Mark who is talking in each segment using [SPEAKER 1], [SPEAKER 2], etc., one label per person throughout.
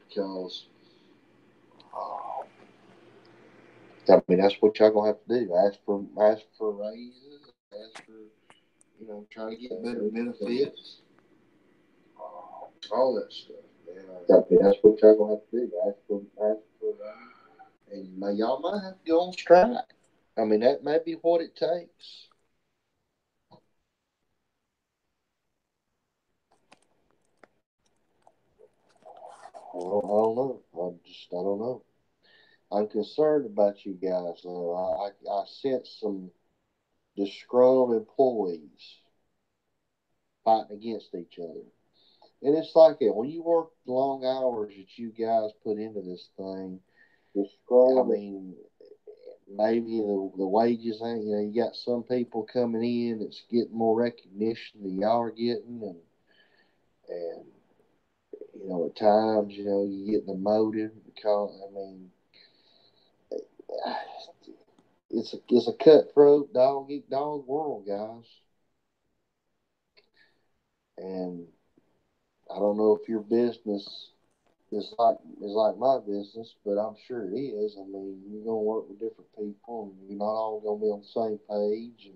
[SPEAKER 1] because I mean that's what y'all gonna have to do. Ask for raises, ask for try to get better benefits, all that stuff. I mean that's what y'all gonna have to do. Ask for raises, and y'all might have to go on strike. I mean that may be what it takes. I don't know. I don't know. I'm concerned about you guys though. I sense some disgruntled employees fighting against each other. And it's like it when you work the long hours that you guys put into this thing. I mean, maybe the wages ain't. You got some people coming in that's getting more recognition than y'all are getting, and at times you get demoted because I mean it's a cutthroat dog eat dog world, guys. And I don't know if your business is like my business, but I'm sure it is. I mean, you're gonna work with different people, and you're not all gonna be on the same page,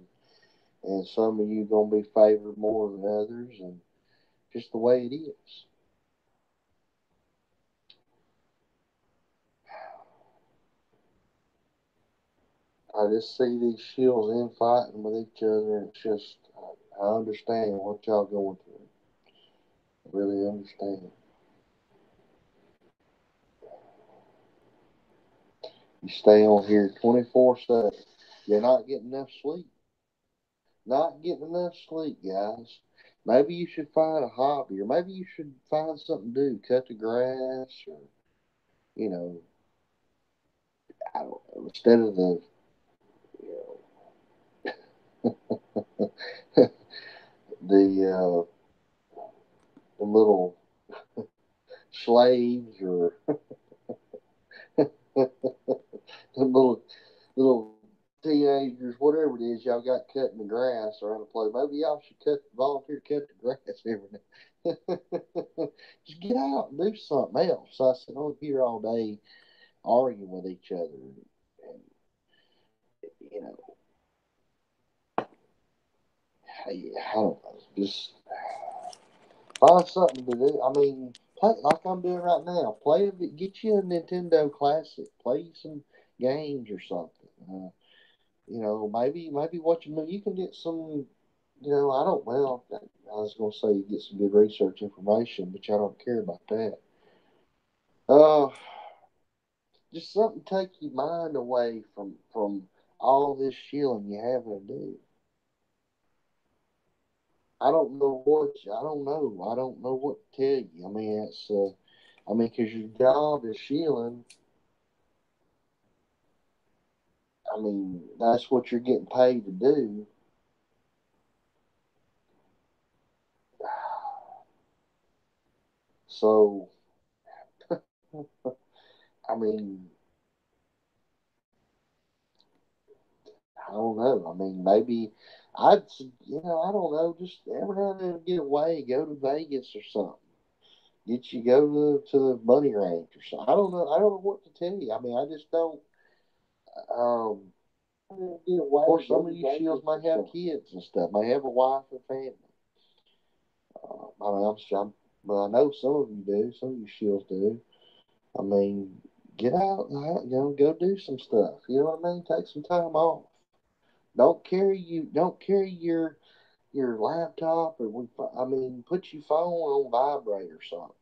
[SPEAKER 1] and some of you gonna be favored more than others, and just the way it is. I just see these shills infighting with each other, and it's just I understand what y'all going through. I really understand. You stay on here 24/7. You're not getting enough sleep. Not getting enough sleep, guys. Maybe you should find a hobby, or maybe you should find something to do. Cut the grass, or you know, I don't know. Instead of the the little slaves, or the little teenagers, whatever it is, y'all got cutting the grass around the place. Maybe y'all should volunteer to cut the grass every day. Just get out and do something else. I sit on here all day arguing with each other, and you know, I don't know, just find something to do. I mean, play like I'm doing right now. Get you a Nintendo Classic. Play some games or something. Maybe watch a movie. You can get some. I don't. Well, I was gonna say you get some good research information, but I don't care about that. Uh, just something to take your mind away from all this shilling you having to do. I don't know what. I don't know. I don't know what to tell you. I mean, it's. I mean, because your job is shilling. I mean, that's what you're getting paid to do. So, I mean, I don't know. I mean, maybe I don't know. Just every now and then get away, go to Vegas or something. Go to the bunny ranch or something. I don't know. I don't know what to tell you. I mean, I just don't. Um, of course, some of you shills might have kids and stuff. May have a wife and family. I mean, but I know some of you do. Some of you shills do. I mean, get out. Go do some stuff. You know what I mean? Take some time off. Don't carry your laptop, I mean, put your phone on vibrate or something.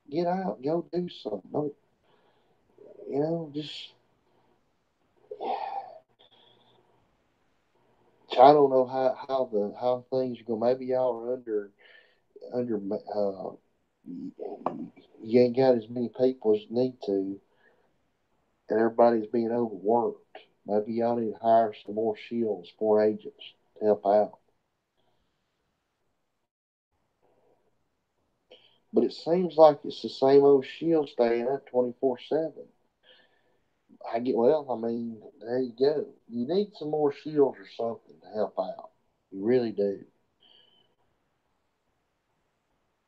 [SPEAKER 1] Get out, go do something. Don't just I don't know how things are going. Maybe y'all are under you ain't got as many people as you need to, and everybody's being overworked. Maybe y'all need to hire some more shills, more agents to help out. But it seems like it's the same old shield staying up 24/7. I mean, there you go. You need some more shields or something to help out. You really do.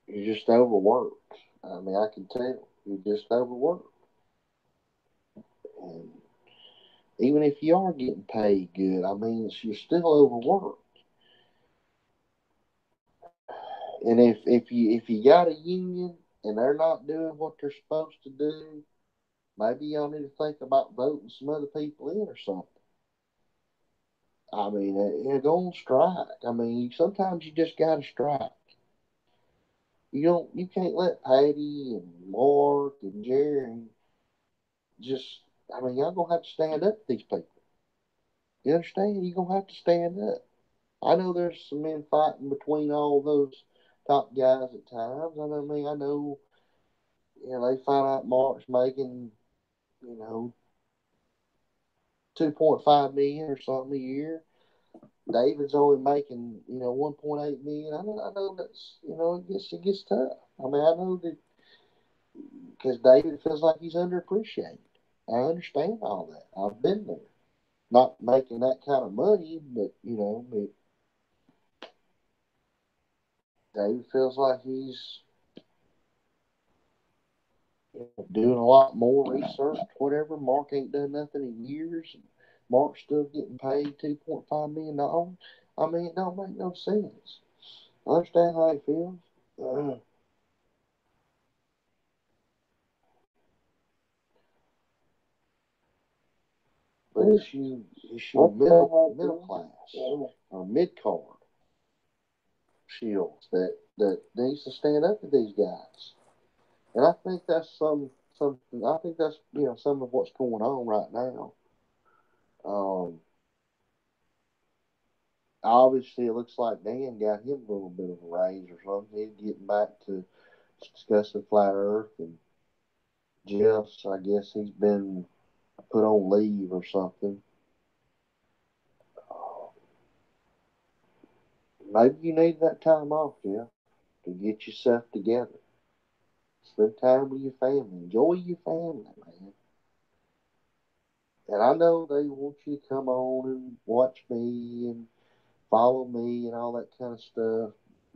[SPEAKER 1] You're just overworked. I mean, I can tell you're just overworked. And even if you are getting paid good, I mean, you're still overworked. And if you got a union and they're not doing what they're supposed to do, maybe y'all need to think about voting some other people in or something. I mean, go on strike. I mean, sometimes you just got to strike. You can't let Patty and Mark and Jerry just. I mean, y'all gonna have to stand up to these people. You understand? You're gonna have to stand up. I know there's some men fighting between all those top guys at times. I know, they find out Mark's making, you know, 2.5 million or something a year. David's only making, 1.8 million. I know that's, it gets tough. I mean, I know that because David feels like he's underappreciated. I understand all that. I've been there. Not making that kind of money, but David feels like he's doing a lot more research, whatever. Mark ain't done nothing in years. And Mark's still getting paid $2.5 million. I mean, it don't make no sense. I understand how he feels. But it's you middle class or mid card shields that needs to stand up to these guys. And I think that's something. I think that's some of what's going on right now. Um, Obviously, it looks like Dan got him a little bit of a raise or something. He's getting back to discussing flat Earth, and Jeff's. I guess he's been put on leave or something. Uh, Maybe you need that time off, Jeff, to get yourself together. Spend time with your family. Enjoy your family, man. And I know they want you to come on and watch me and follow me and all that kind of stuff.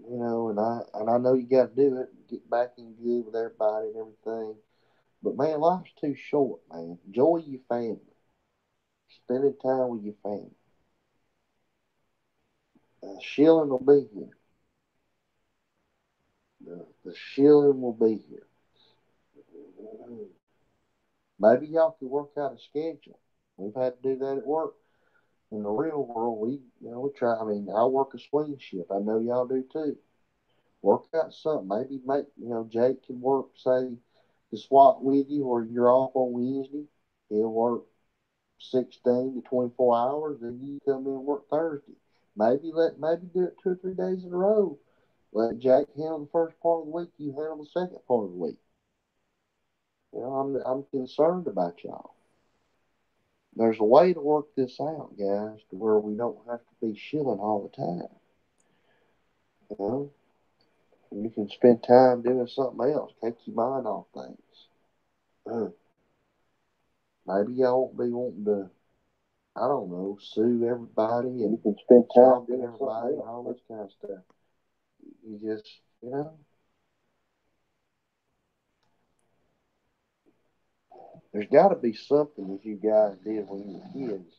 [SPEAKER 1] And I know you got to do it. Get back in good with everybody and everything. But man, life's too short, man. Enjoy your family. Spending time with your family. Shilling will be here. The shilling will be here. Maybe y'all could work out a schedule. We've had to do that at work. In the real world, we try. I mean, I work a swing shift. I know y'all do too. Work out something. Maybe Jake can work, say, the swap with you, or you're off on Wednesday. He'll work 16 to 24 hours, then you come in and work Thursday. Maybe do it 2 or 3 days in a row. Let Jake handle the first part of the week, you handle the second part of the week. I'm concerned about y'all. There's a way to work this out, guys, to where we don't have to be shilling all the time. You know, you can spend time doing something else, take your mind off things. Maybe y'all won't be wanting to, I don't know, sue everybody and spend time doing everybody and all this kind of stuff. You just, there's got to be something that you guys did when you were kids.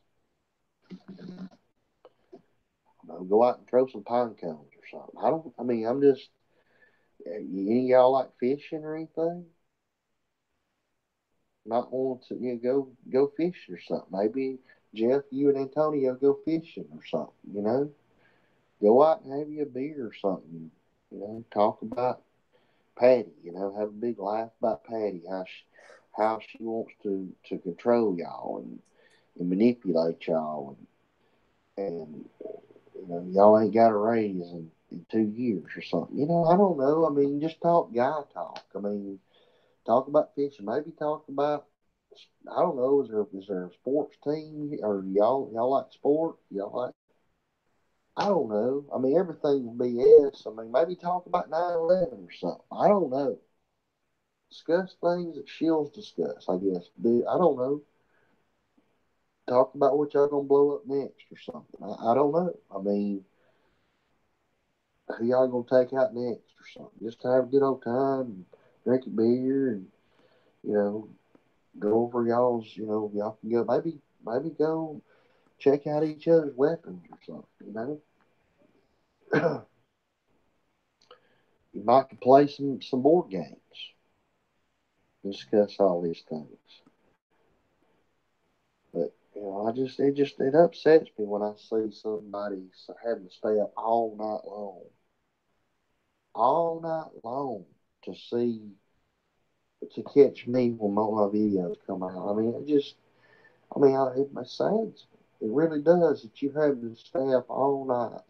[SPEAKER 1] Go out and throw some pine cones or something. I mean, I'm just, any of y'all like fishing or anything? Not want to, go fishing or something. Maybe Jeff, you and Antonio go fishing or something. Go out and have you a beer or something. Talk about Patty, have a big laugh about Patty, how she wants to control y'all and manipulate y'all, and y'all ain't got a raise in 2 years or something. I don't know. I mean, just talk guy talk. I mean, talk about fishing. Maybe talk about, I don't know. Is there a sports team, or y'all like sport? Y'all like, I don't know. I mean, everything's BS. I mean, maybe talk about 9/11 or something. I don't know. Discuss things that shills discuss, I guess. I don't know. Talk about what y'all gonna blow up next or something. I don't know. I mean, who y'all gonna take out next or something. Just have a good old time, drink a beer, and you know, go over y'all's. Y'all can go maybe go check out each other's weapons or something. You might play some board games, discuss all these things. But it upsets me when I see somebody having to stay up all night long to see to catch me when my videos come out. I mean, it saddens me. It really does that you have to stay up all night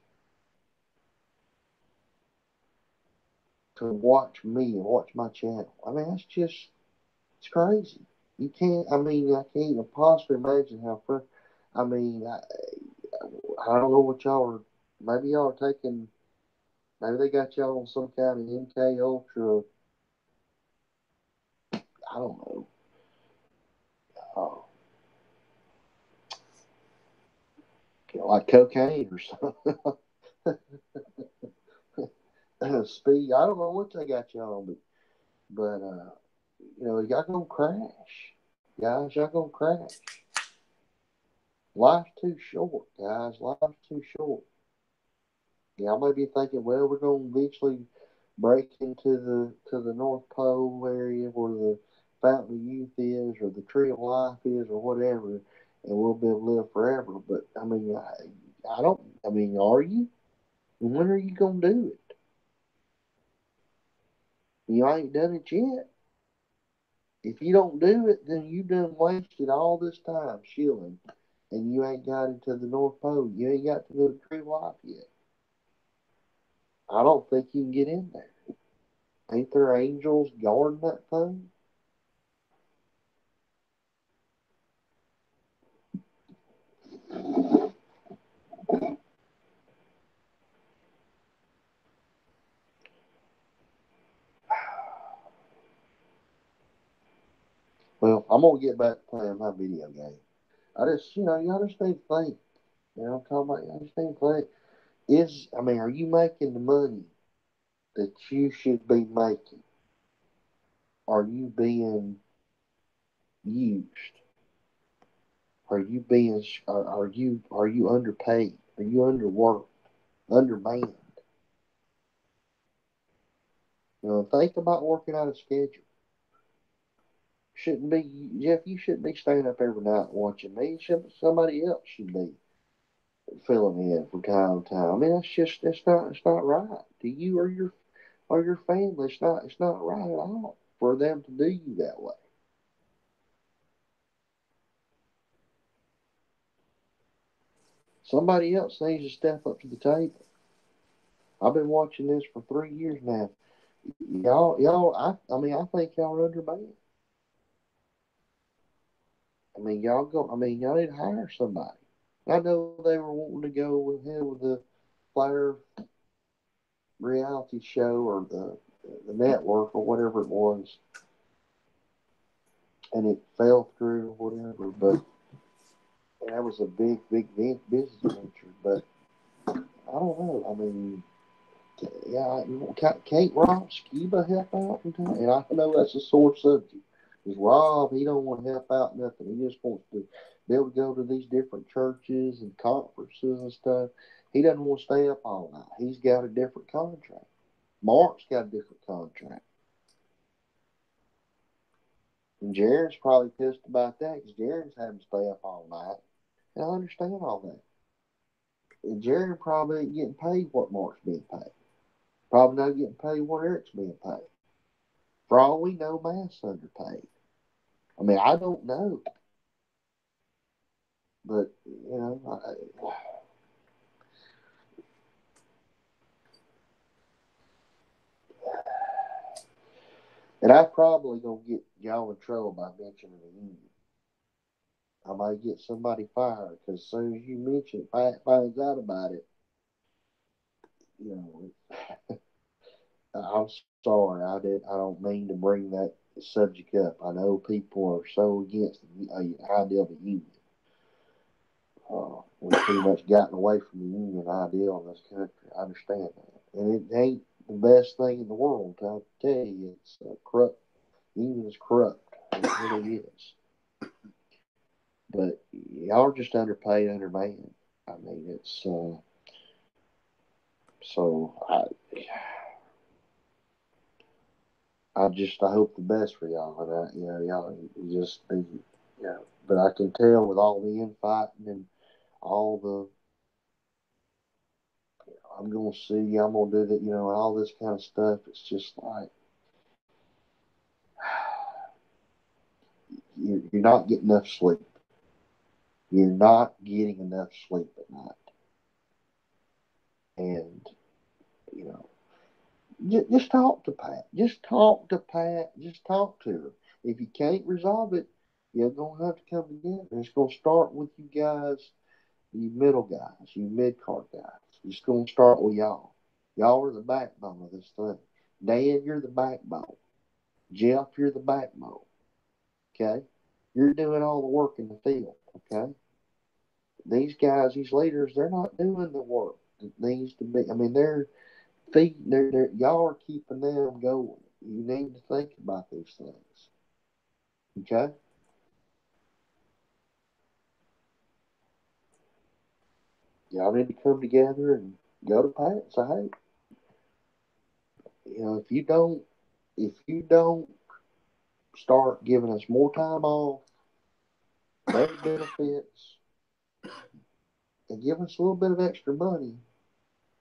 [SPEAKER 1] to watch me and watch my channel. I mean, it's crazy. You can't. I mean, I can't even possibly imagine how. I mean, I don't know what y'all are. Maybe y'all are taking. Maybe they got y'all on some kind of MK Ultra. I don't know. Like cocaine or something. Speed. I don't know what they got y'all on, but y'all gonna crash, guys. Y'all gonna crash. Life's too short, guys. Life's too short. Y'all may be thinking, well, we're gonna eventually break into the North Pole area where the Fountain of Youth is, or the Tree of Life is, or whatever, and we'll be able to live forever. But I mean, I don't. I mean, are you? When are you gonna do it? You ain't done it yet. If you don't do it, then you done wasted all this time shilling, and you ain't got into the North Pole. You ain't got to the Tree of Life yet. I don't think you can get in there. Ain't there angels guarding that thing? Well, I'm gonna get back to playing my video game. Y'all just need to think. I'm talking about. Y'all just need to think. Are you making the money that you should be making? Are you being used? Are you underpaid? Are you underworked? Undermanned? Think about working out a schedule. Shouldn't be Jeff. You shouldn't be staying up every night watching me. Somebody else should be filling in from time to time. I mean, it's not right to you or your family. It's not right at all for them to do you that way. Somebody else needs to step up to the table. I've been watching this for 3 years now. Y'all. I think y'all are undermanned. Y'all go. Y'all need to hire somebody. I know they were wanting to go with the Fire reality show or the network or whatever it was, and it fell through or whatever. But that was a big business venture. But I don't know. Yeah, can't Rob Skiba help out? And I know that's a sore subject. Because Rob, he don't want to help out nothing. He just wants to be able to go to these different churches and conferences and stuff. He doesn't want to stay up all night. He's got a different contract. Mark's got a different contract. And Jared's probably pissed about that because Jared's having to stay up all night. And I understand all that. And Jared probably ain't getting paid what Mark's being paid. Probably not getting paid what Eric's being paid. For all we know, Matt's underpaid. I don't know. But, and I probably going to get y'all in trouble by mentioning the union. I might get somebody fired because as soon as you mention it, finds out about it, you know, I'm sorry. I don't mean to bring that subject up. I know people are so against the idea of a union. We've pretty much gotten away from the union ideal in this country. I understand that, and it ain't the best thing in the world. I tell you, it's corrupt. Union is corrupt. It really is. But y'all are just underpaid, undermanned. I mean, it's so I hope the best for y'all. And y'all just be, But I can tell with all the infighting and all the I'm gonna see, I'm gonna do that, and all this kind of stuff. It's just like you're not getting enough sleep. You're not getting enough sleep at night, and you know, just talk to Pat. Just talk to Pat. Just talk to her. If you can't resolve it, you're gonna have to come together. It's gonna start with you guys, you middle guys, you mid card guys. It's gonna start with y'all. Y'all are the backbone of this thing. Dan, you're the backbone. Jeff, you're the backbone. Okay? You're doing all the work in the field. Okay? These guys, these leaders, they're not doing the work that needs to be. I mean, y'all are keeping them going. You need to think about these things. Okay? Y'all need to come together and go to Pat and say, hey, if you don't start giving us more time off, better benefits, and give us a little bit of extra money,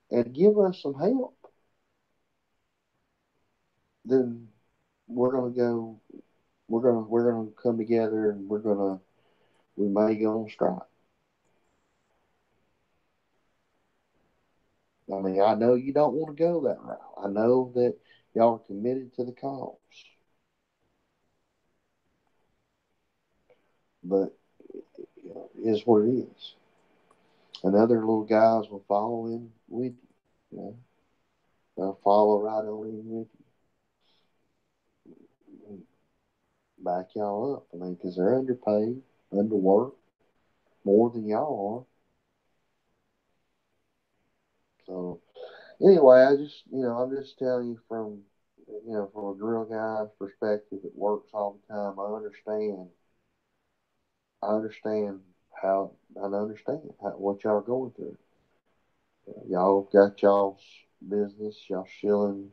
[SPEAKER 1] and give us some help, then we're gonna go. We're gonna come together, and we may go on strike. I mean, I know you don't want to go that route. I know that y'all are committed to the cause, but it is what it is. And other little guys will follow in with you. You know, they'll follow right on in with you, and back y'all up. I mean, because they're underpaid, underworked, more than y'all are. So anyway, I'm just telling you from a drill guy's perspective that works all the time. I understand how, I understand what y'all are going through. Y'all got y'all's business, y'all shilling,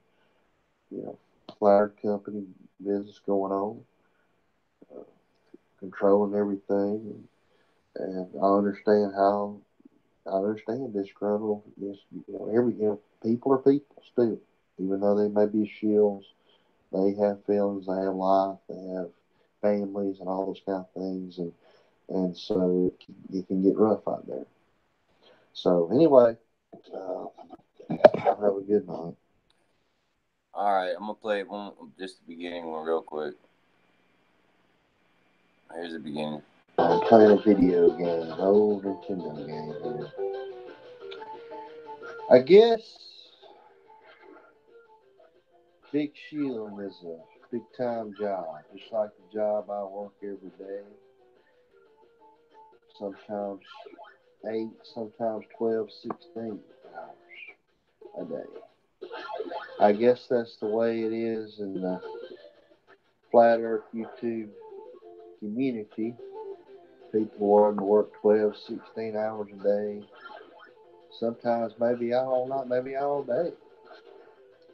[SPEAKER 1] you know, flower company business going on, uh, controlling everything, and I understand disgruntled. This, people are people still, even though they may be shills. They have feelings, they have life, they have families, and all those kind of things, and so it can get rough out there. So anyway, uh, have a good night.
[SPEAKER 2] All right, I'm gonna play one, just the beginning one real quick. Here's the beginning.
[SPEAKER 1] I'm playing a video game, an old Nintendo game here. I guess big shielding is a big time job, just like the job I work every day. Sometimes 8, sometimes 12, 16 hours a day. I guess that's the way it is in the flat earth YouTube community. People wanting to work 12, 16 hours a day. Sometimes maybe all night, maybe all day.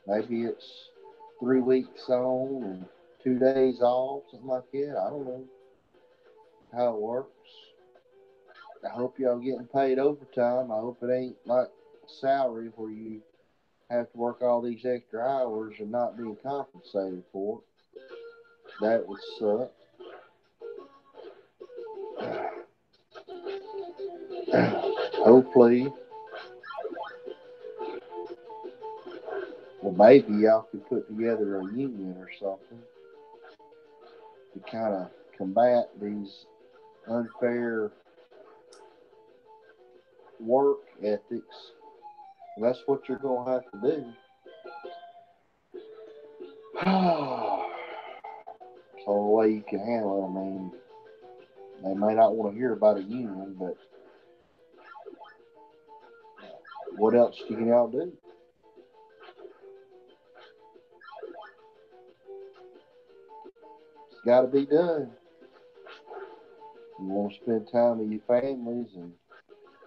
[SPEAKER 1] Maybe it's 3 weeks on and 2 days off, something like that. I don't know how it works. I hope y'all getting paid overtime. I hope it ain't like salary where you have to work all these extra hours and not being compensated for it. That would suck. Hopefully, well, maybe y'all could put together a union or something to kind of combat these unfair work ethics. That's what you're going to have to do. So the way you can handle it, I mean, they may not want to hear about a union, but what else can y'all do? got to be done. You want to spend time with your families and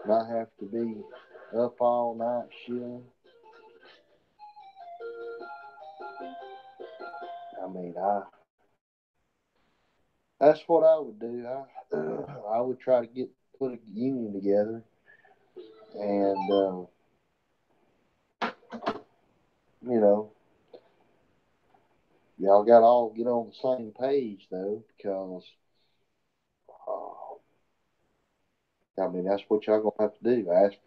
[SPEAKER 1] not have to be up all night shilling. I mean, that's what I would do. I would try to put a union together, and you know, y'all got to all get on the same page though, because I mean that's what y'all gonna have to do. Ask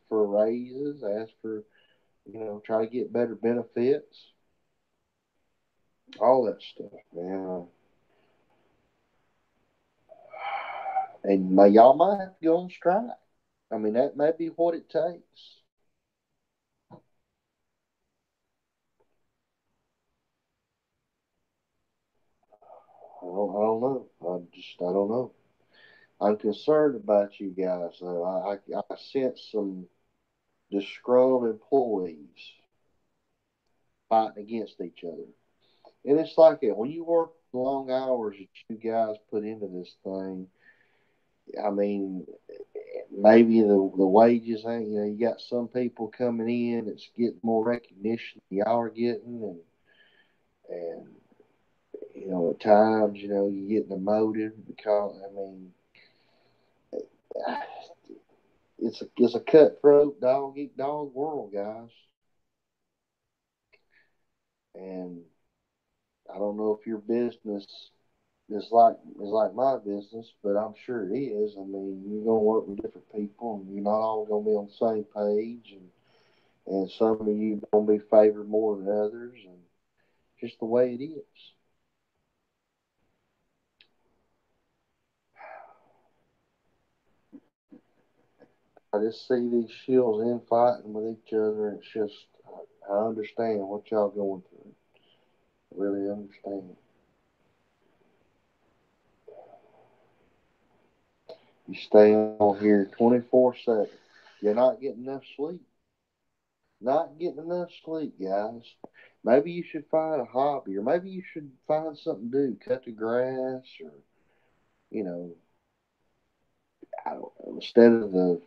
[SPEAKER 1] for raises. Ask for try to get better benefits. All that stuff, man. And y'all might have to go on strike. I mean, that may be what it takes. I don't know. I don't know. I'm concerned about you guys, though. I sense some disgruntled employees fighting against each other. And it's like that. When you work long hours that you guys put into this thing, I mean, maybe the wages ain't, you got some people coming in that's getting more recognition than y'all are getting. And at times, you get demoted because, I mean, it's a cutthroat dog eat dog world, guys. And I don't know if your business is like my business, but I'm sure it is. I mean, you're gonna work with different people, and you're not all gonna be on the same page, and some of you gonna be favored more than others, and just the way it is. I just see these shills infighting with each other, and it's just I understand what y'all going through. I really understand. You stay on here 24/7. You're not getting enough sleep. Not getting enough sleep, guys. Maybe you should find a hobby, or maybe you should find something to do. Cut the grass, or you know, I don't know. Instead of you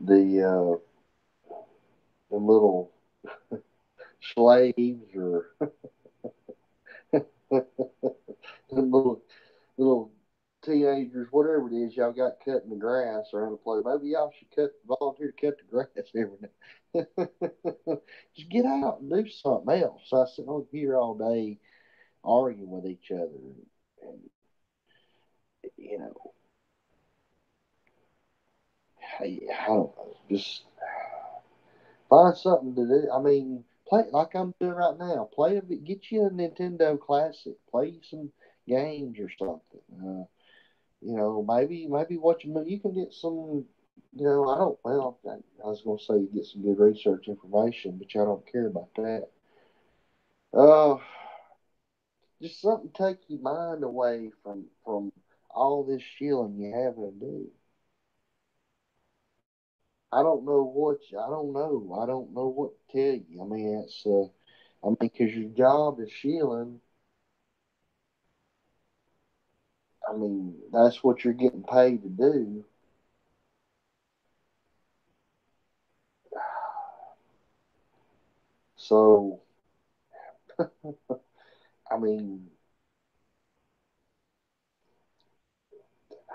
[SPEAKER 1] the the little slaves, or the little teenagers, whatever it is, y'all got cutting the grass around the place. Maybe y'all should volunteer to cut the grass every day. Just get out and do something else. I sit on here all day arguing with each other, and you know, I don't know, just find something to do. I mean, play like I'm doing right now. Get you a Nintendo Classic. Play some games or something. Maybe watch a movie. You can get some. I don't. Well, I was going to say you get some good research information, but I don't care about that. Uh, just something to take your mind away from all this shilling you having to do. I don't know what I don't know. I don't know what to tell you. I mean, because your job is shilling. I mean, that's what you're getting paid to do. So, I mean,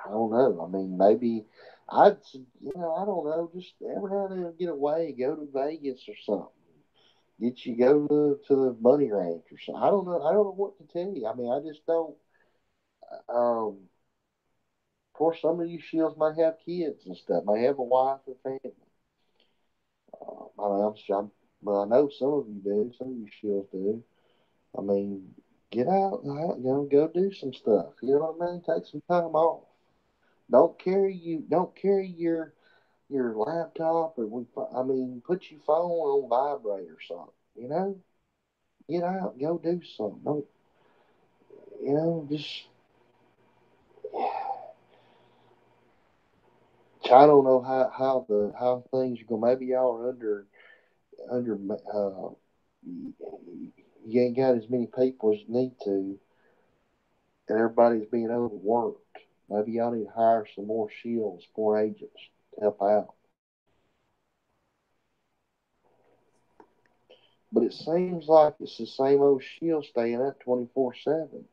[SPEAKER 1] I don't know. I mean, maybe I don't know. Just every now and then get away, go to Vegas or something. Go to the bunny ranch or something. I don't know. I don't know what to tell you. I mean, I just don't. Of course, some of you shields might have kids and stuff. May have a wife and family. I mean, but I know some of you do. Some of you shields do. I mean, get out. Go do some stuff. You know what I mean? Take some time off. Don't carry your laptop, or I mean, put your phone on vibrate or something. Get out, go do something. Don't just I don't know how things are going. Maybe y'all are under you ain't got as many people as you need to, and everybody's being overworked. Maybe y'all need to hire some more shills, more agents to help out. But it seems like it's the same old shill staying up 24/7.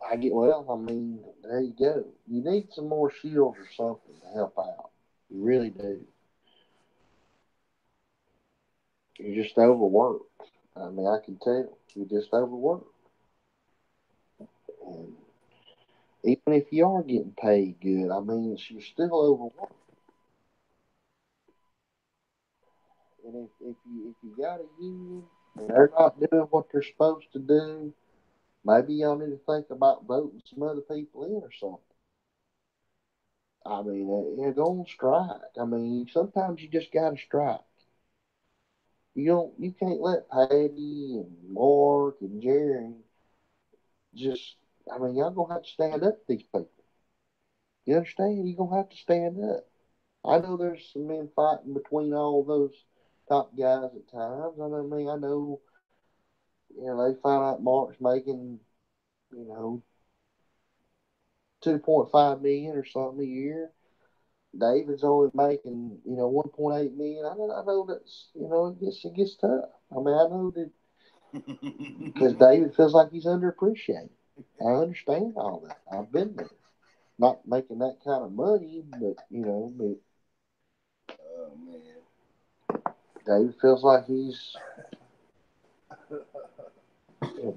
[SPEAKER 1] I mean, there you go. You need some more shills or something to help out. You really do. You're just overworked. I mean, I can tell. You're just overworked. And even if you are getting paid good, I mean, you're still overworked. And if you got a union and they're not doing what they're supposed to do, maybe y'all need to think about voting some other people in or something. I mean, go on strike. I mean, sometimes you just got to strike. You can't let Patty and Mark and Jerry just. I mean, y'all gonna have to stand up to these people. You understand? You gonna have to stand up. I know there's some men fighting between all those top guys at times. I mean, I know. They find out Mark's making, you know, 2.5 million or something a year. David's only making, 1.8 million. I know that's, it gets tough. I mean, I know that because David feels like he's underappreciated. I understand all that. I've been there. Not making that kind of money, but
[SPEAKER 2] Oh man.
[SPEAKER 1] David feels like he's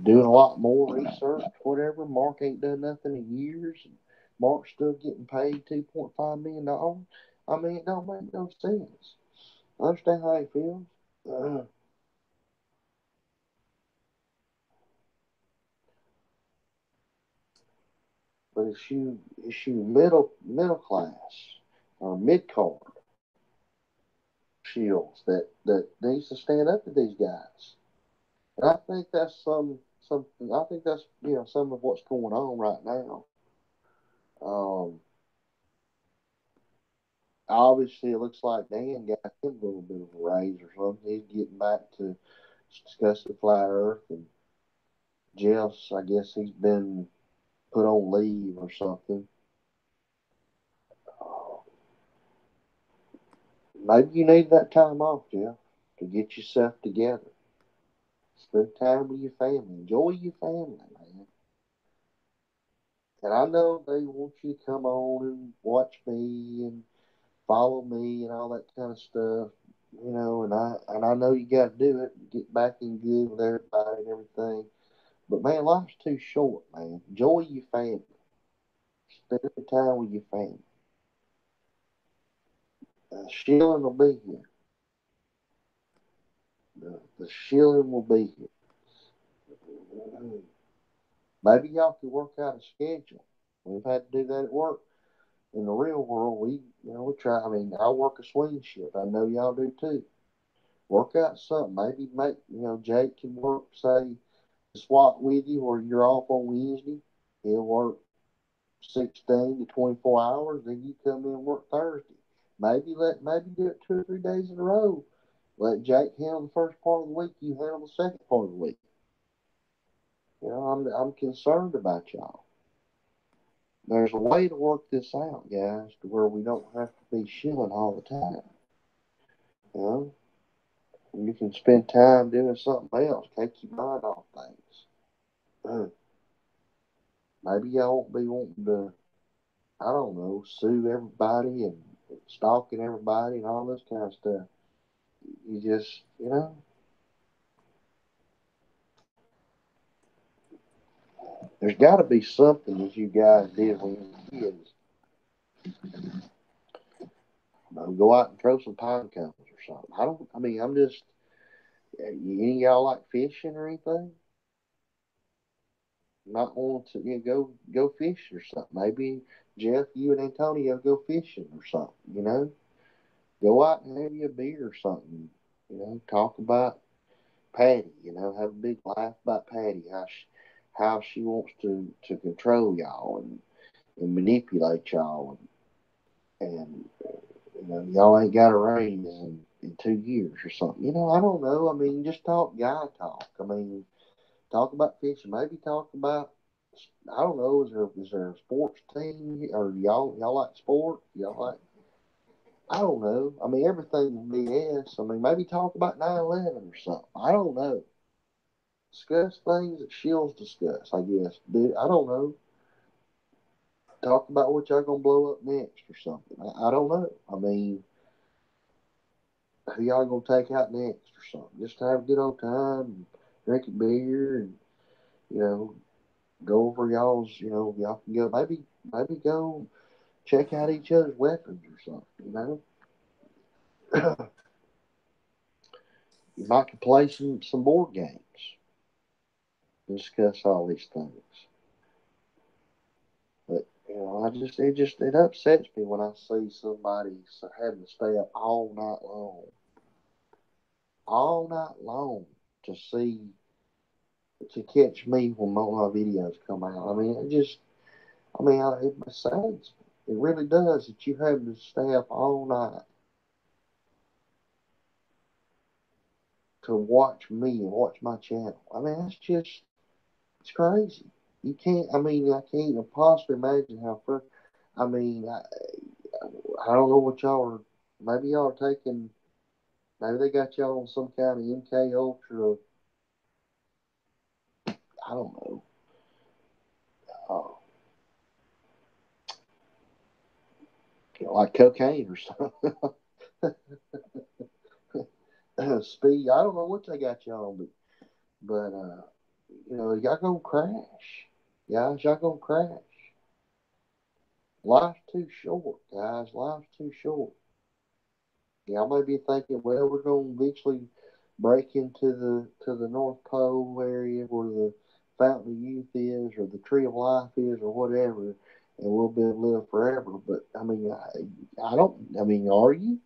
[SPEAKER 1] doing a lot more research, whatever. Mark ain't done nothing in years. And Mark's still getting paid $2.5 million. I mean, it don't make no sense. I understand how he feels. Uh, but it's you middle class or mid card shields that needs to stand up to these guys. And I think that's something. I think that's some of what's going on right now. Um, Obviously, it looks like Dan got him a little bit of a raise or something. He's getting back to discussing flat Earth, and Jeff's. I guess he's been put on leave or something. Uh, Maybe you need that time off, Jeff, to get yourself together. Spend time with your family. Enjoy your family, man. And I know they want you to come on and watch me and follow me and all that kind of stuff. And I know you got to do it. Get back in good with everybody and everything. But man, life's too short, man. Enjoy your family. Spend time with your family. Shilling will be here. The shilling will be here. Maybe y'all could work out a schedule. We've had to do that at work. In the real world, we try. I mean, I work a swing shift. I know y'all do too. Work out something. Maybe Jake can work, say, swap with you where you're off on Wednesday. He'll work 16 to 24 hours. Then you come in and work Thursday. Maybe do it 2 or 3 days in a row. Let Jake handle the first part of the week. You handle the second part of the week. I'm concerned about y'all. There's a way to work this out, guys, to where we don't have to be shilling all the time. You know, you can spend time doing something else. Take your mind off things. Uh, Maybe y'all won't be wanting to, I don't know, sue everybody and stalking everybody and all this kind of stuff. You just, there's got to be something that you guys did when you were kids. Go out and throw some pine cones or something. I mean, I'm just, any of y'all like fishing or anything? Not want to go fishing or something. Maybe Jeff, you and Antonio go fishing or something. Go out and have you a beer or something. Talk about Patty. Have a big laugh about Patty. How she wants to control y'all and manipulate y'all and y'all ain't got a raise in 2 years or something. I don't know. I mean, just talk guy talk. I mean, talk about fishing. Maybe talk about, I don't know. Is there a sports team or y'all like sport? Y'all like, I don't know. I mean, everything BS. I mean, maybe talk about 9/11 or something. I don't know. Discuss things that shills discuss. I guess. Dude, I don't know. Talk about what y'all gonna blow up next or something. I don't know. I mean, who y'all gonna take out next or something? Just have a good old time, and drink a beer, and you know, go over y'all's. Y'all can go maybe go check out each other's weapons or something. You might could play some board games and discuss all these things. But it upsets me when I see somebody having to stay up all night long to see to catch me when my videos come out. I mean, it saddens me. It really does that you have to stay up all night to watch me and watch my channel. I mean, it's crazy. You can't. I mean, I can't possibly imagine how. I mean, I don't know what y'all are. Maybe y'all are taking. Maybe they got y'all on some kind of MK Ultra. I don't know. Uh, like cocaine or something. Speed. I don't know what they got y'all on, but y'all gonna crash, guys. Y'all gonna crash. Life's too short, guys. Life's too short. Y'all may be thinking, well, we're gonna eventually break into the North Pole area where the Fountain of Youth is, or the Tree of Life is, or whatever, and we'll be able to live forever. But I mean, I don't. I mean, are you?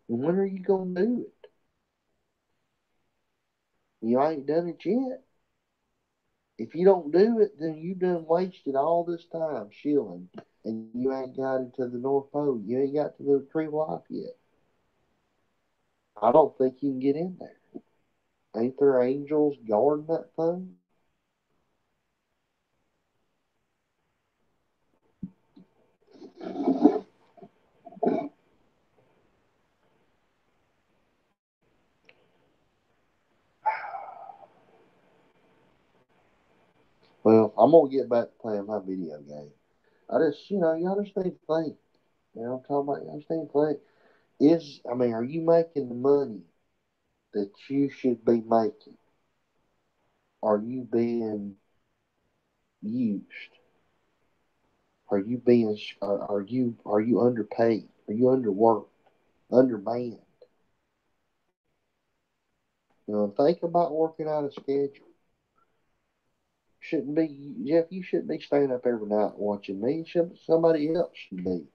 [SPEAKER 1] When are you gonna do it? You ain't done it yet. If you don't do it, then you done wasted all this time shilling, and you ain't got into the North Pole. You ain't got to the Tree of Life yet. I don't think you can get in there. Ain't there angels guarding that thing? Well, I'm gonna get back to playing my video game. Y'all just need to think. I'm talking about. Y'all just need to think. I mean, are you making the money that you should be making? Are you being used? Are you underpaid? Are you underworked? Undermanned? Think about working out a schedule. Shouldn't be Jeff. You shouldn't be staying up every night watching me. Somebody else should be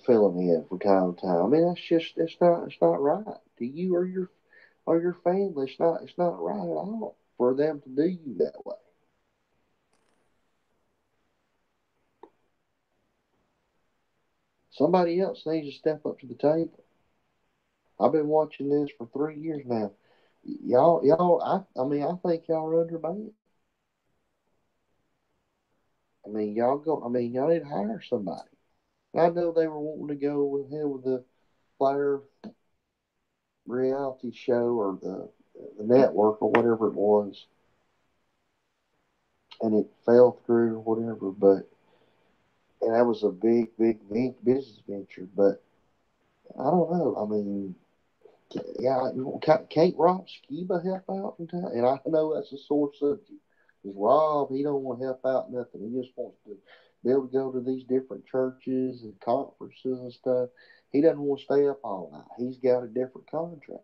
[SPEAKER 1] filling in from time to time. I mean, it's not right to you or your family. It's not right at all for them to do you that way. Somebody else needs to step up to the table. I've been watching this for 3 years now. Y'all. I mean, I think y'all are undermanned. I mean, y'all go. I mean, y'all need to hire somebody. I know they were wanting to go with the Flair reality show or the network or whatever it was, and it fell through or whatever. But and that was a big, big business venture. But I don't know. I mean, yeah, can't Rob Skiba help out from time? And I know that's a sore subject. Because Rob, he don't want to help out nothing. He just wants to be able to go to these different churches and conferences and stuff. He doesn't want to stay up all night. He's got a different contract.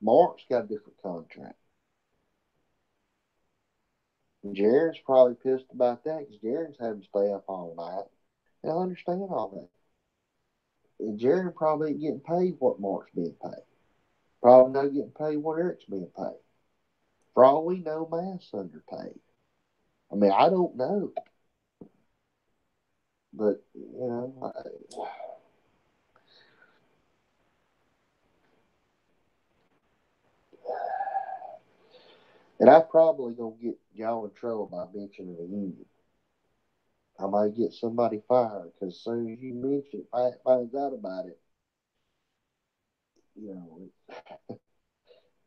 [SPEAKER 1] Mark's got a different contract. And Jared's probably pissed about that because Jared's having to stay up all night. And I understand all that. And Jared probably ain't getting paid what Mark's being paid. Probably not getting paid what Eric's being paid. For all we know, Matt's underpaid. I mean, I don't know. But, And I'm probably gonna get y'all in trouble by mentioning the union. I might get somebody fired because as soon as you mention finds out about it, you know,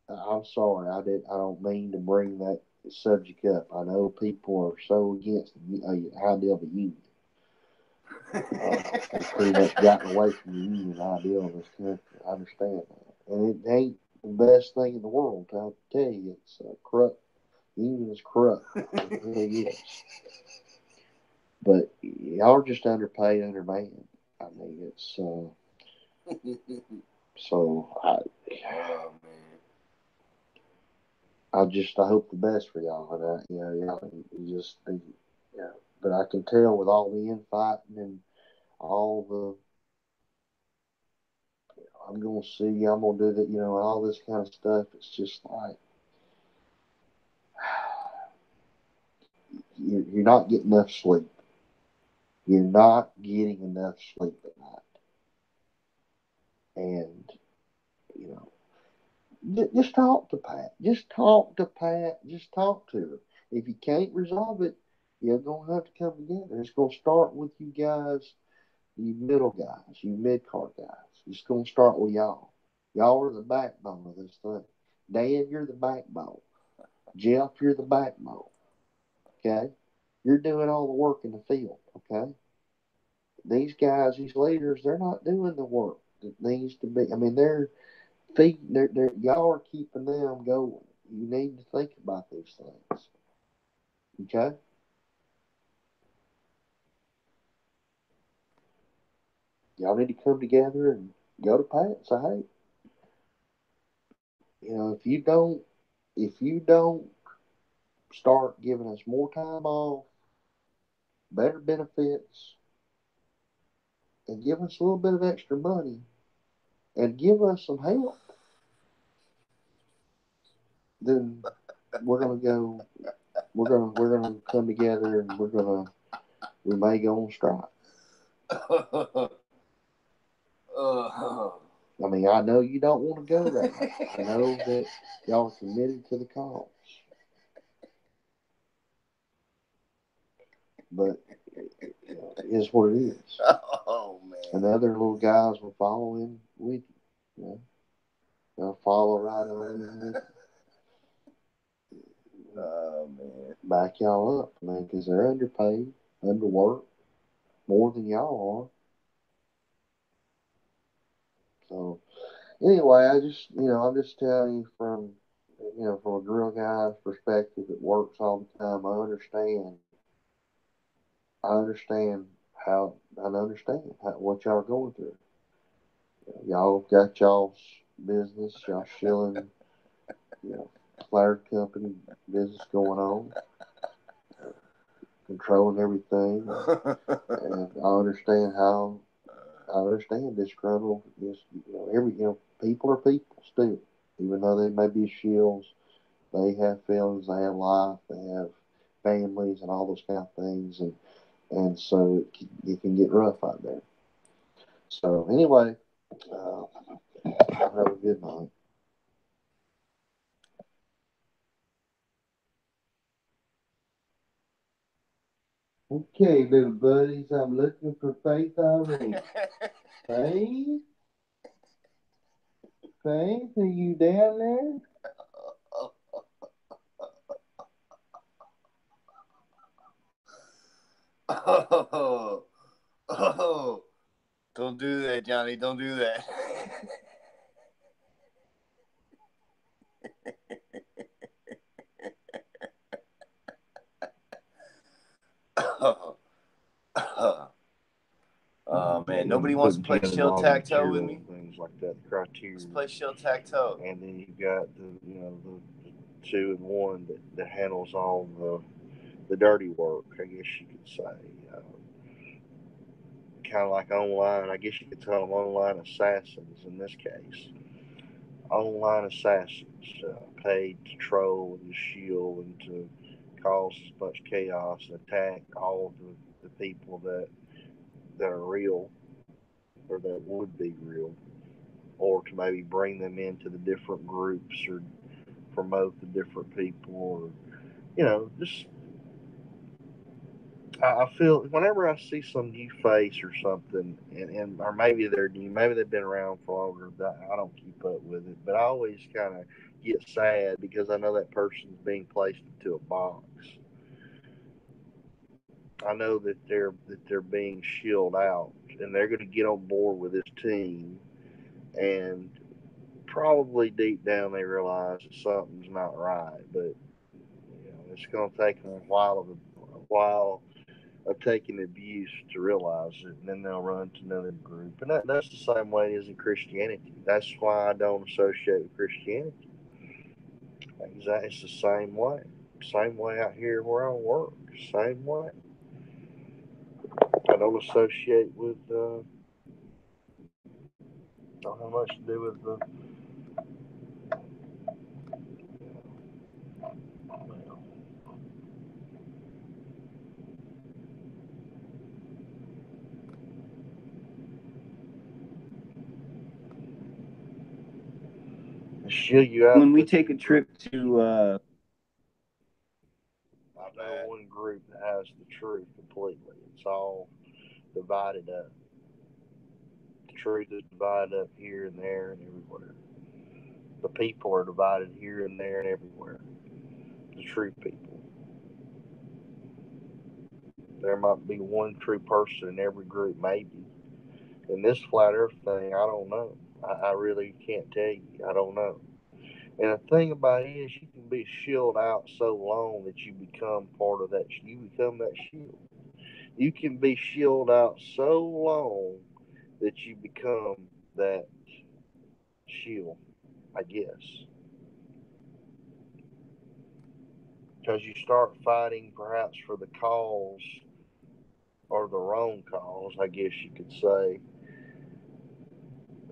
[SPEAKER 1] I'm sorry. I don't mean to bring that subject up. I know people are so against the idea of a union. They pretty much gotten away from the union idea in this country. I understand that, and it ain't the best thing in the world. I tell you, it's corrupt. Union is corrupt. It really is. But y'all are just underpaid, undermanned. I mean, it's so
[SPEAKER 2] Oh man.
[SPEAKER 1] I hope the best for y'all, and y'all you just But I can tell with all the infighting and all the I'm gonna see, I'm gonna do that, all this kind of stuff. It's just like you're not getting enough sleep. You're not getting enough sleep at night, and you know just talk to Pat. Just talk to Pat. Just talk to her. If you can't resolve it, you're gonna have to come together. It's gonna start with you guys, you middle guys, you mid card guys. It's gonna start with y'all. Y'all are the backbone of this thing. Dan, you're the backbone. Jeff, you're the backbone. Okay, you're doing all the work in the field. Okay, these guys, these leaders, they're not doing the work that needs to be. I mean, y'all are keeping them going. You need to think about these things. Okay? Y'all need to come together and go to Pat and say, hey, if you don't start giving us more time off, better benefits, and give us a little bit of extra money and give us some help, then we're gonna go we're gonna come together and we may go on strike. I mean, I know you don't want to go that way. I know that y'all are committed to the cause, but it is what it is.
[SPEAKER 2] Oh man.
[SPEAKER 1] And the other little guys will follow in with you. You know, they'll follow right on in with you.
[SPEAKER 2] Oh man.
[SPEAKER 1] Back y'all up, man, because they're underpaid, underworked, more than y'all are. So anyway, I'm just telling you from a grill guy's perspective that works all the time. I understand what y'all are going through. Y'all got y'all's business, y'all shilling, you know, flower company business going on, controlling everything, and I understand disgruntled. Just people are people still, even though they may be shills, they have feelings, they have life, they have families, and all those kind of things, and so it can get rough out there. So anyway, uh, have a good night. Okay, little buddies, I'm looking for Faith already. Faith? Faith, are you down there?
[SPEAKER 2] Oh, oh, don't do that, Johnny. Don't do that. Oh man, nobody wants to play Shill TAc TOe with me.
[SPEAKER 1] Things like that, the criteria.
[SPEAKER 2] Let's play Shill TAc TOe.
[SPEAKER 1] And then you've got the two and one that handles all the dirty work, I guess you could say. Kind of like online, I guess you could call them online assassins in this case. Online assassins, paid to troll and to shield and to cause as much chaos and attack all of the people that are real or that would be real, or to maybe bring them into the different groups or
[SPEAKER 3] promote the different people, or just I feel whenever I see some new face or something, and or maybe they're new, maybe they've been around for longer. That I don't keep up with it, but I always kind of get sad because I know that person's being placed into a box. I know that they're being shilled out, and they're going to get on board with this team, and probably deep down they realize that something's not right, but it's going to take them a while of taking abuse to realize it, and then they'll run to another group. And that's the same way it is in Christianity. That's why I don't associate with Christianity. It's the same way. Same way out here where I work. Same way. I don't associate with. Don't have much to do with the. Well, shill you out.
[SPEAKER 2] When we take a trip to,
[SPEAKER 3] I know one group that has the truth completely. It's all divided up. The truth is divided up here and there and everywhere. The people are divided here and there and everywhere. The true people. There might be one true person in every group, maybe. In this flat earth thing, I don't know. I really can't tell you. I don't know. And the thing about it is, you can be shilled out so long that you become part of that. You become that shield. You can be shilled out so long that you become that shield, I guess. Because you start fighting perhaps for the cause or the wrong cause, I guess you could say,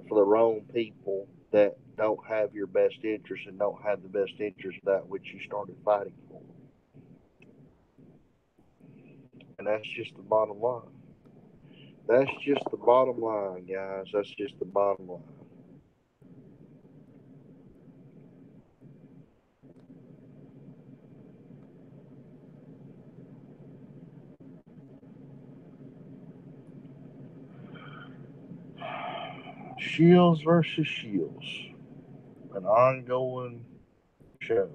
[SPEAKER 3] for the wrong people that don't have your best interest and don't have the best interest of that which you started fighting for. And that's just the bottom line. That's just the bottom line, guys. That's just the bottom line. Shields versus Shields, an ongoing show.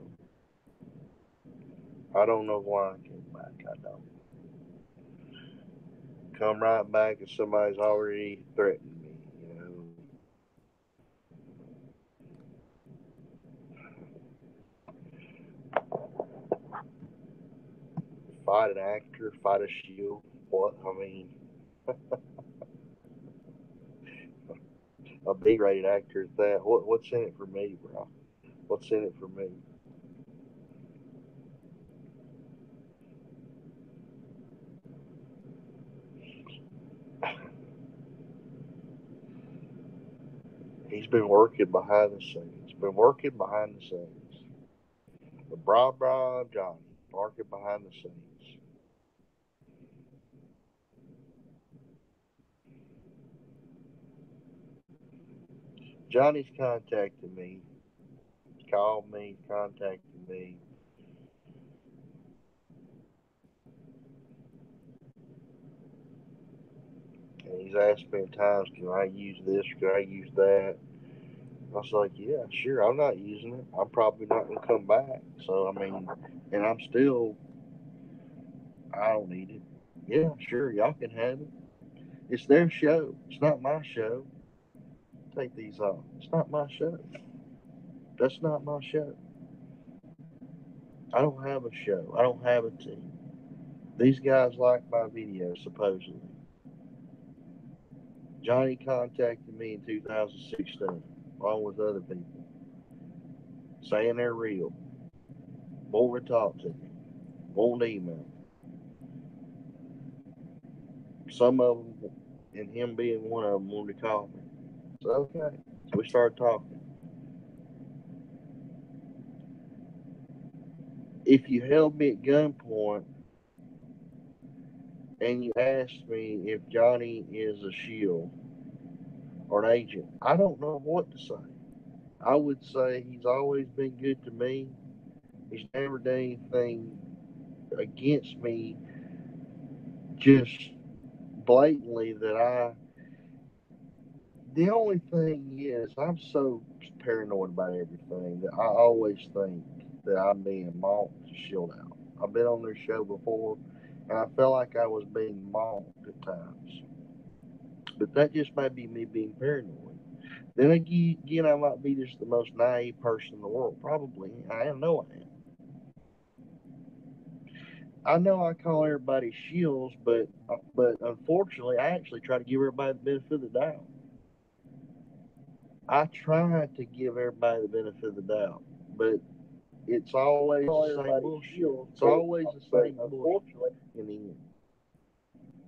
[SPEAKER 3] I don't know why I came back. I don't. Come right back and somebody's already threatened me. Fight an actor, fight a shield. What? I mean, a B-rated actor at that. What's in it for me, bro? What's in it for me? He's been working behind the scenes. Been working behind the scenes. The bra Johnny working behind the scenes. Johnny's contacted me, called me, contacted me. And he's asked me at times, can I use this? Can I use that? I was like, yeah, sure. I'm not using it. I'm probably not going to come back. So, I mean, and I'm still, I don't need it. Yeah, sure. Y'all can have it. It's their show. It's not my show. Take these off. It's not my show. That's not my show. I don't have a show. I don't have a team. These guys like my videos, supposedly. Johnny contacted me in 2016, along with other people, saying they're real. Won't talk to me. Won't email. Some of them, and him being one of them, wanted to call me. So, okay. So we started talking. If you held me at gunpoint and you asked me if Johnny is a shield or an agent, I don't know what to say. I would say he's always been good to me. He's never done anything against me just blatantly that I. The only thing is, I'm so paranoid about everything that I always think that I'm being mocked to shield out. I've been on their show before, and I felt like I was being mocked at times. But that just might be me being paranoid. Then again, I might be just the most naive person in the world. Probably. I know I am. I know I call everybody shills, but unfortunately, I actually try to give everybody the benefit of the doubt. I try to give everybody the benefit of the doubt, but it's always the same bullshit. It's always the same bullshit in the end.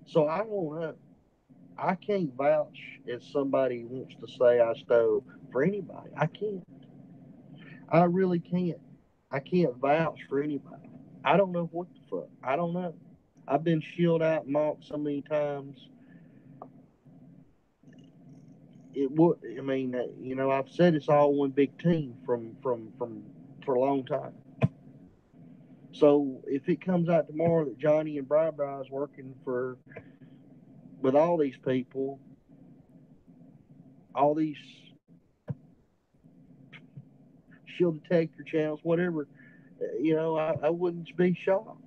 [SPEAKER 3] So I don't know. I can't vouch if somebody wants to say I stole for anybody. I can't. I really can't. I can't vouch for anybody. I don't know what the fuck. I don't know. I've been shielded out and mocked so many times. It would. I mean, I've said it's all one big team from for a long time. So if it comes out tomorrow that Johnny and Bri is working for with all these people, all these shield detector channels, whatever, I wouldn't be shocked.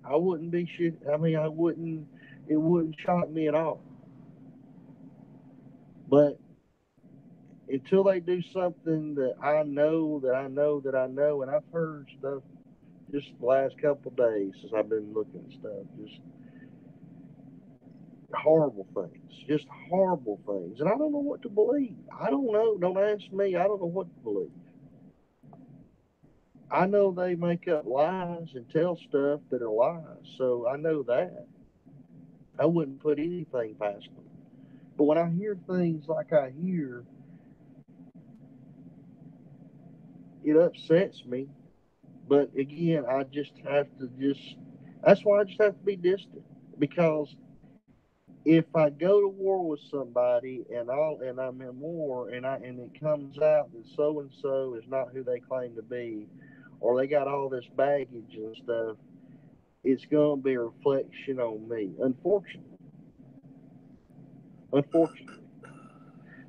[SPEAKER 3] I wouldn't be shit. I mean, I wouldn't. It wouldn't shock me at all. But until they do something that I know that I know that I know, and I've heard stuff just the last couple of days since I've been looking at stuff, just just horrible things, and I don't know what to believe. I don't know. Don't ask me. I don't know what to believe. I know they make up lies and tell stuff that are lies, so I know that. I wouldn't put anything past them. But when I hear things like I hear, it upsets me. But again, I just have to just. That's why I just have to be distant because if I go to war with somebody and I'm in war and it comes out that so and so is not who they claim to be, or they got all this baggage and stuff, it's going to be a reflection on me. Unfortunately.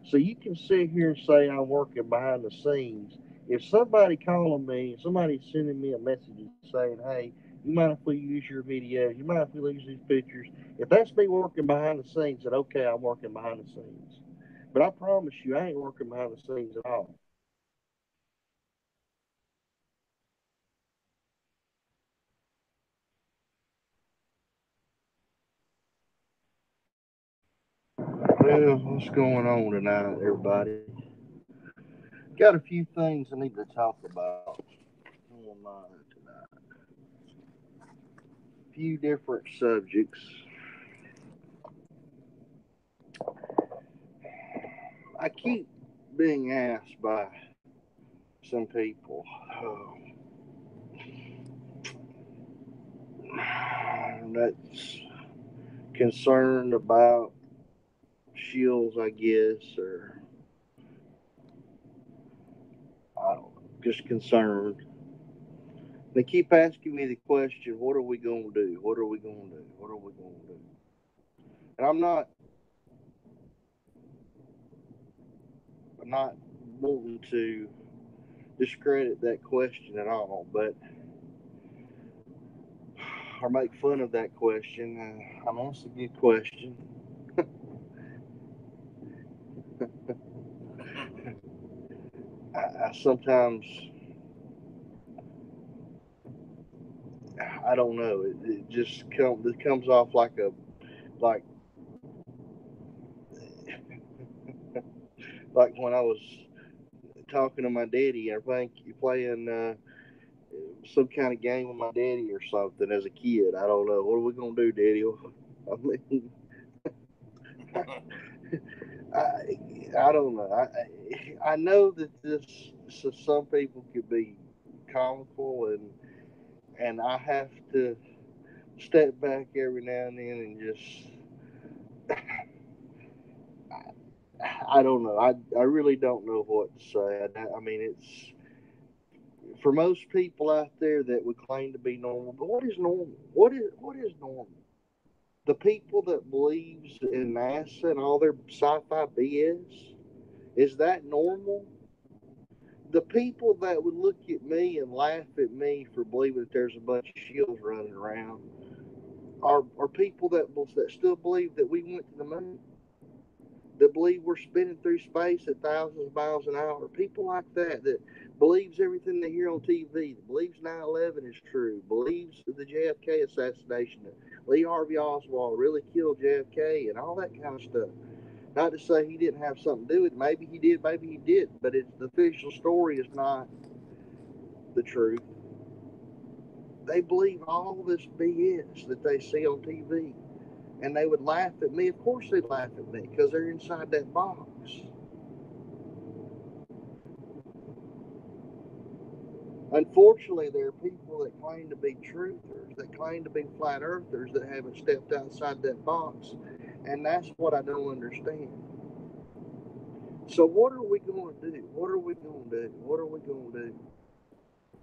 [SPEAKER 3] So you can sit here and say I'm working behind the scenes. If somebody calling me, somebody sending me a message saying, "Hey, you mind if we use your videos? You mind if we use these pictures?" If that's me working behind the scenes, then okay, I'm working behind the scenes. But I promise you, I ain't working behind the scenes at all. Well, what's going on tonight, everybody? Got a few things I need to talk about on mine tonight. A few different subjects. I keep being asked by some people that's concerned about shills, I guess, or I don't know, just concerned. They keep asking me the question, "What are we going to do? What are we going to do? What are we going to do?" And I'm not wanting to discredit that question at all, but or make fun of that question. I mean, it's a good question. I sometimes I don't know. It comes off like like when I was talking to my daddy. I think you playing some kind of game with my daddy or something as a kid. I don't know. What are we gonna do, Daddy? I mean, I don't know. I know that this so some people could be comical and I have to step back every now and then and just I don't know. I really don't know what to say. I mean, it's for most people out there that would claim to be normal. But what is normal? What is normal? The people that believes in NASA and all their sci-fi BS, is that normal? The people that would look at me and laugh at me for believing that there's a bunch of shields running around are people that still believe that we went to the moon, that believe we're spinning through space at thousands of miles an hour. People like that believes everything they hear on TV, that believes 9/11 is true, believes the JFK assassination, that Lee Harvey Oswald really killed JFK and all that kind of stuff. Not to say he didn't have something to do with it. Maybe he did, maybe he didn't. But the official story is not the truth. They believe all this BS that they see on TV. And they would laugh at me. Of course they'd laugh at me because they're inside that box. Unfortunately, there are people that claim to be truthers, that claim to be flat earthers, that haven't stepped outside that box. And that's what I don't understand. So what are we going to do? What are we going to do? What are we going to do?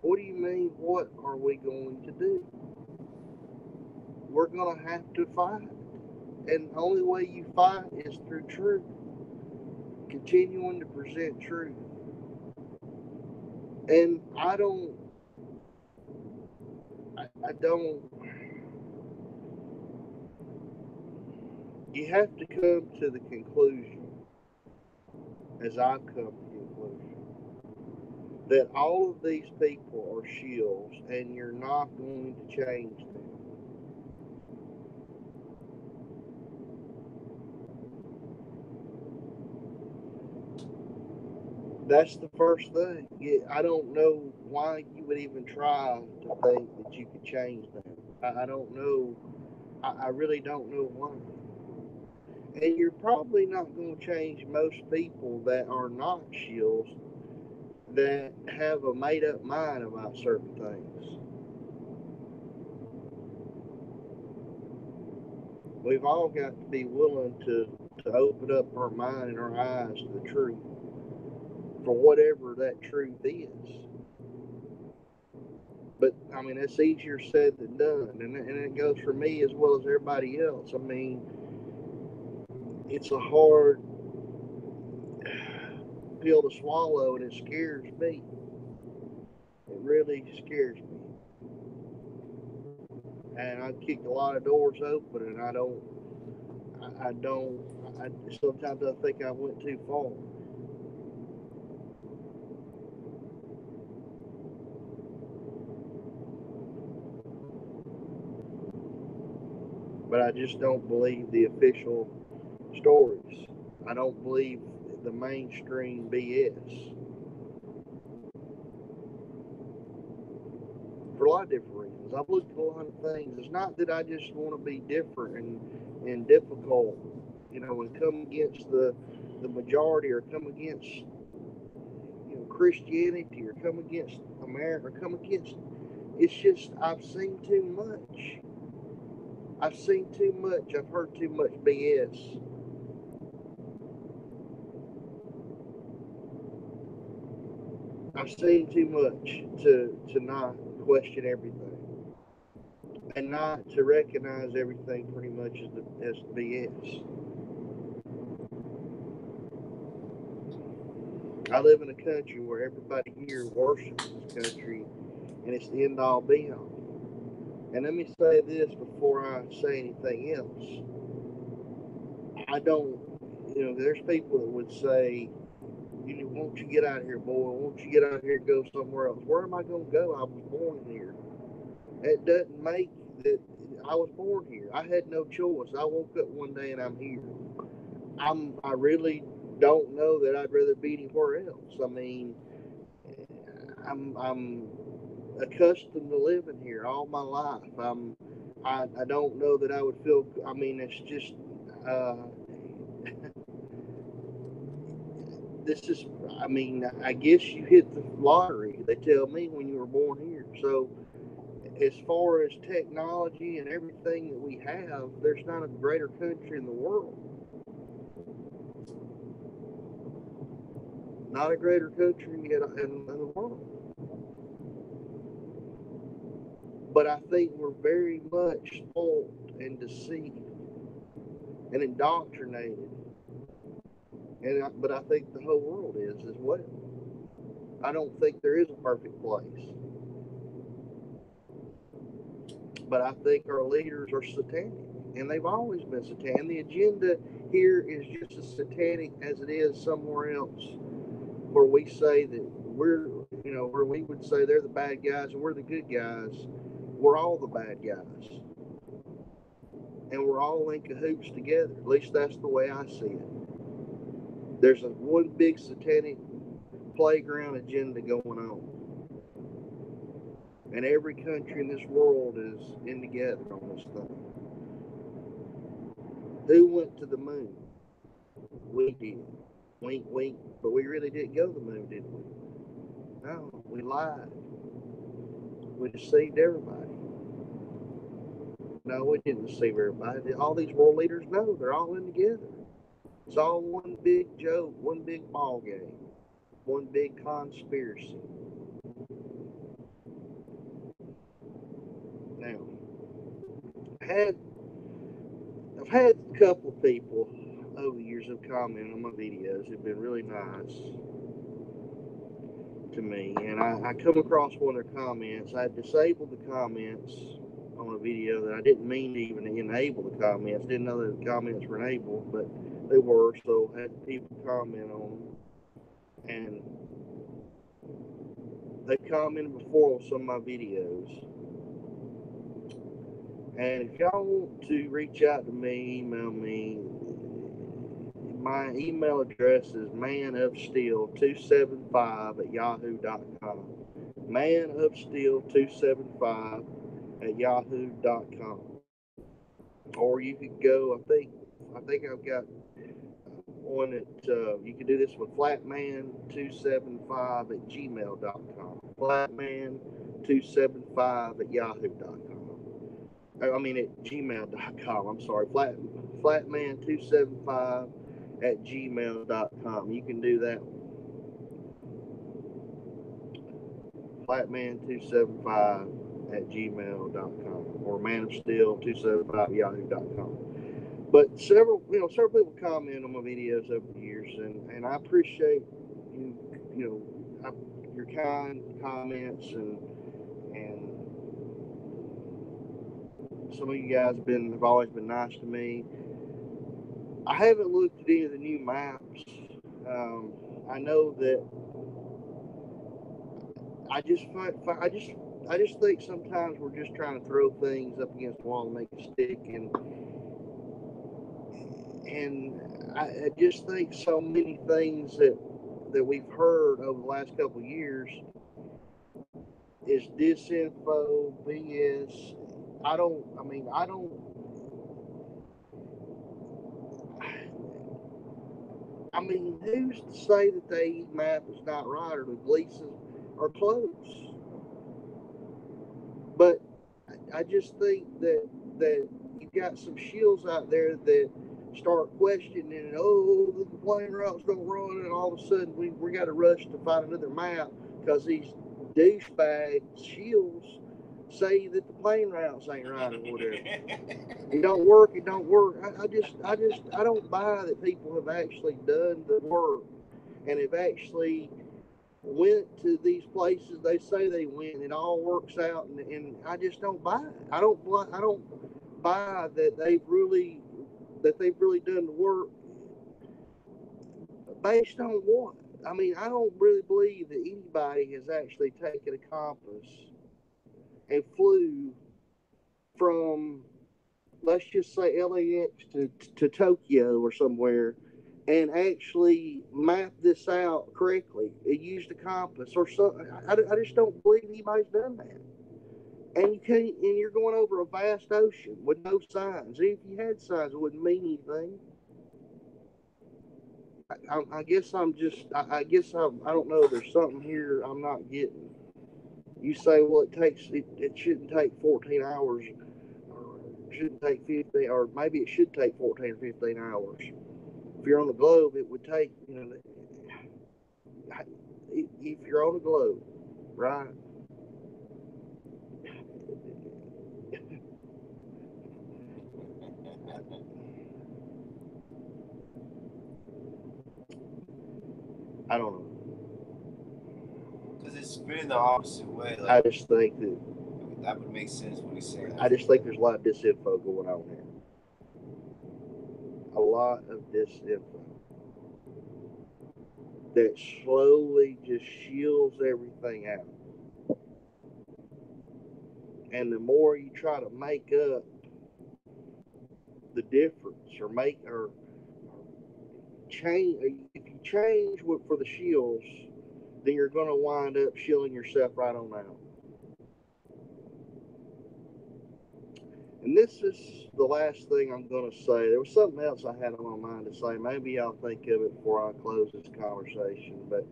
[SPEAKER 3] What do you mean, what are we going to do? We're going to have to fight. And the only way you fight is through truth. Continuing to present truth. And I don't, you have to come to the conclusion, as I've come to the conclusion, that all of these people are shills and you're not going to change them. That's the first thing. I don't know why you would even try to think that you could change them. I don't know. I really don't know why. And you're probably not going to change most people that are not shills that have a made up mind about certain things. We've all got to be willing to open up our mind and our eyes to the truth, for whatever that truth is. But I mean, it's easier said than done, and it goes for me as well as everybody else. I mean, it's a hard pill to swallow, and it scares me. It really scares me. And I've kicked a lot of doors open, and I don't. Sometimes I think I went too far. But I just don't believe the official stories. I don't believe the mainstream BS for a lot of different reasons. I've looked at a lot of things. It's not that I just want to be different and difficult, and come against the majority, or come against Christianity, or come against America, or come against. It's just I've seen too much. I've seen too much. I've heard too much BS. I've seen too much to not question everything, and not to recognize everything pretty much as BS. I live in a country where everybody here worships this country, and it's the end all be all. And let me say this before I say anything else. I don't, there's people that would say, won't you get out of here, boy? Won't you get out of here and go somewhere else? Where am I going to go? I was born here. It doesn't make that I was born here. I had no choice. I woke up one day and I'm here. I really don't know that I'd rather be anywhere else. I mean, I'm accustomed to living here all my life. I don't know that I would feel. I mean, it's just this is. I mean, I guess you hit the lottery. They tell me when you were born here. So as far as technology and everything that we have, there's not a greater country in the world. Not a greater country in the world. But I think we're very much spoiled and deceived and indoctrinated. But I think the whole world is as well. I don't think there is a perfect place. But I think our leaders are satanic. And they've always been satanic. And the agenda here is just as satanic as it is somewhere else, where we say that where we would say they're the bad guys and we're the good guys. We're all the bad guys. And we're all in cahoots together. At least that's the way I see it. There's one big satanic playground agenda going on. And every country in this world is in together on this thing. Who went to the moon? We did. Wink, wink. But we really didn't go to the moon, did we? No, we lied. We deceived everybody. No, we didn't deceive everybody. All these world leaders know they're all in together. It's all one big joke, one big ball game, one big conspiracy. Now, I've had a couple of people over the years have commented on my videos. Have been really nice to me, and I come across one of their comments. I disabled the comments on a video that I didn't mean to even enable the comments. Didn't know that the comments were enabled, but they were. So I had people comment on them, and they commented before on some of my videos. And if y'all want to reach out to me, email me. My email address is manofsteel275@yahoo.com. Manofsteel275@yahoo.com. Or you could go, I think I've got one that you can do this with flatman275@gmail.com. Flatman275@yahoo.com. I mean at gmail.com. I'm sorry, flatman275@gmail.com. You can do that. Flatman275@gmail.com or manofsteel275@yahoo.com. But several people comment on my videos over the years, and I appreciate your kind comments, and some of you guys have always been nice to me. I haven't looked at any of the new maps. I know that I just think sometimes we're just trying to throw things up against the wall and make it stick, and I just think so many things that we've heard over the last couple of years is disinfo, BS. Who's to say that the AE map is not right or the leases are close? But I just think that you've got some shills out there that start questioning, oh, the plane routes don't run, and all of a sudden we got to rush to find another map because these douchebag shills say that the plane routes ain't right or whatever. It don't work. I don't buy that people have actually done the work and have actually went to these places they say they went, and it all works out, and I just don't buy it. I don't buy that they've really done the work based on what? I don't really believe that anybody has actually taken a compass and flew from, let's just say, LAX to Tokyo or somewhere and actually map this out correctly. It used a compass or something. I just don't believe anybody's done that. And you're going over a vast ocean with no signs. If you had signs, it wouldn't mean anything. I guess I don't know. There's something here I'm not getting. You say, well, it shouldn't take 14 hours, or it shouldn't take 15, or maybe it should take 14 or 15 hours. If you're on the globe, it would take, if you're on a globe, right? I don't know.
[SPEAKER 2] Because it's spinning the opposite way.
[SPEAKER 3] I
[SPEAKER 2] Like,
[SPEAKER 3] just think that
[SPEAKER 2] that would make sense what he's saying.
[SPEAKER 3] I just think there's a lot of disinfo going on here. A lot of disinfo that slowly just shields everything out. And the more you try to make up the difference or change, if you change for the shills, then you're going to wind up shilling yourself right on out. And this is the last thing I'm going to say. There was something else I had on my mind to say. Maybe I'll think of it before I close this conversation. But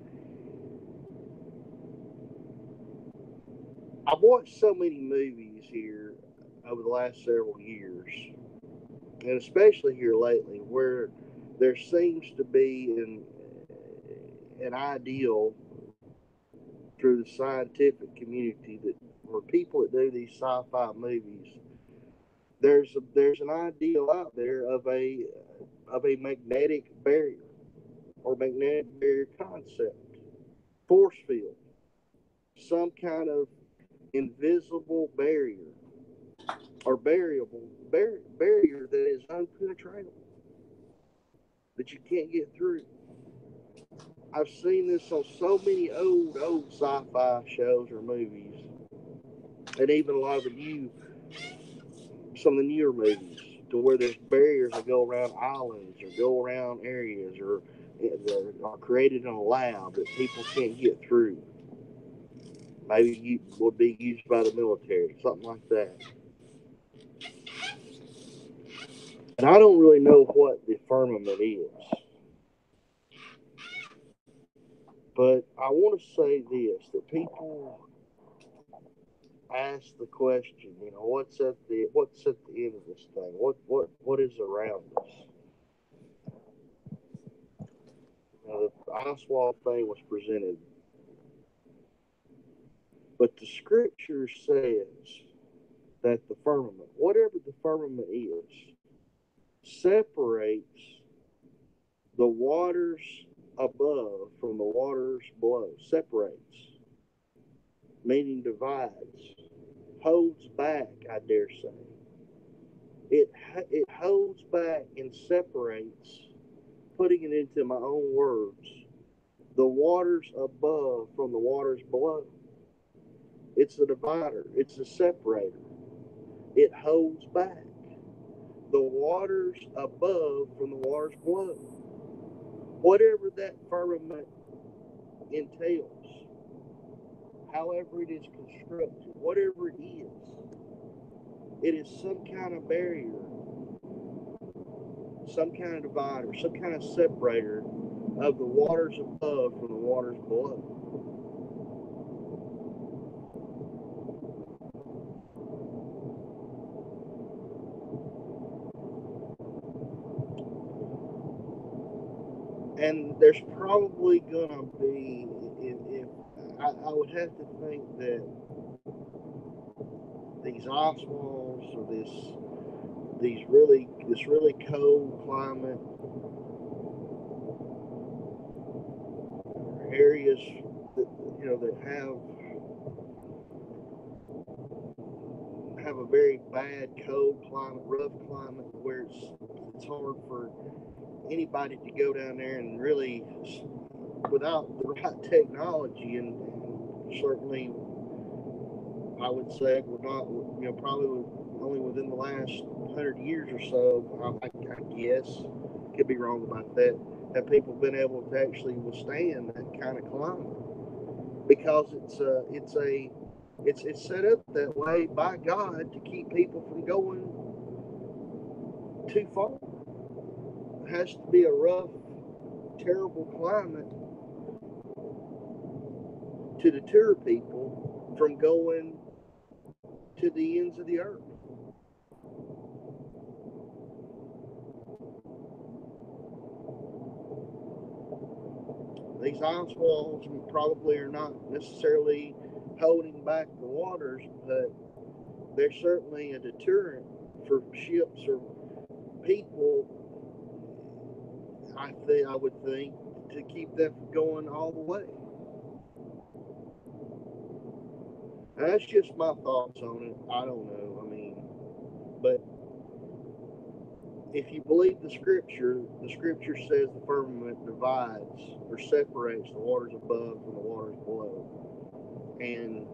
[SPEAKER 3] I've watched so many movies here over the last several years, and especially here lately, where there seems to be an ideal through the scientific community that for people that do these sci-fi movies, there's an ideal out there of a magnetic barrier or magnetic barrier concept, force field, some kind of invisible barrier or barrier that is unpenetratable, that you can't get through. I've seen this on so many old sci-fi shows or movies, and even a lot of some of the newer movies, to where there's barriers that go around islands or go around areas or are created in a lab that people can't get through. Maybe would be used by the military, something like that. And I don't really know what the firmament is, but I want to say this: that people ask the question, what's at the end of this thing? What is around us? Now, the ice wall thing was presented, but the scripture says that the firmament, whatever the firmament is, separates the waters above from the waters below. Separates, meaning divides, holds back, I dare say. It holds back and separates, putting it into my own words, the waters above from the waters below. It's a divider, it's a separator. It holds back the waters above from the waters below. Whatever that firmament entails, however it is constructed, whatever it is some kind of barrier, some kind of divider, some kind of separator of the waters above from the waters below. And there's probably gonna be, if I would have to think that these ice walls or this really cold climate areas that that have a very bad cold climate, rough climate, where it's hard for anybody to go down there and really, without the right technology, and certainly I would say we're not, probably only within the last 100 years or so, I guess, could be wrong about that, have people been able to actually withstand that kind of climate, because it's set up that way by God to keep people from going too far. It has to be a rough, terrible climate to deter people from going to the ends of the earth. These ice walls probably are not necessarily holding back the waters, but they're certainly a deterrent for ships or people. I would think to keep them from going all the way. And that's just my thoughts on it. I don't know. I mean, but if you believe the scripture says the firmament divides or separates the waters above from the waters below. And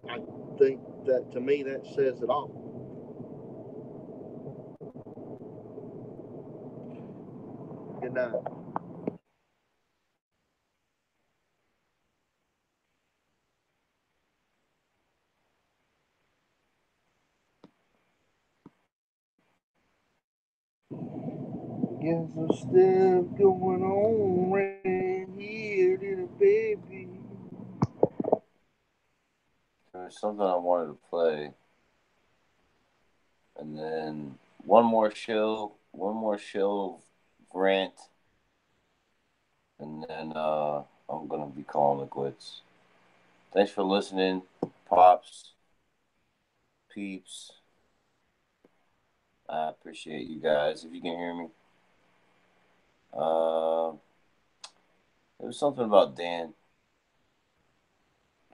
[SPEAKER 3] I think that, to me, that says it all. Good night. Guess there's stuff going on right here, little baby.
[SPEAKER 2] There's something I wanted to play, and then one more shill rant, and then I'm gonna be calling it quits. Thanks for listening, pops, peeps. I appreciate you guys. If you can hear me, uh, there was something about Dan,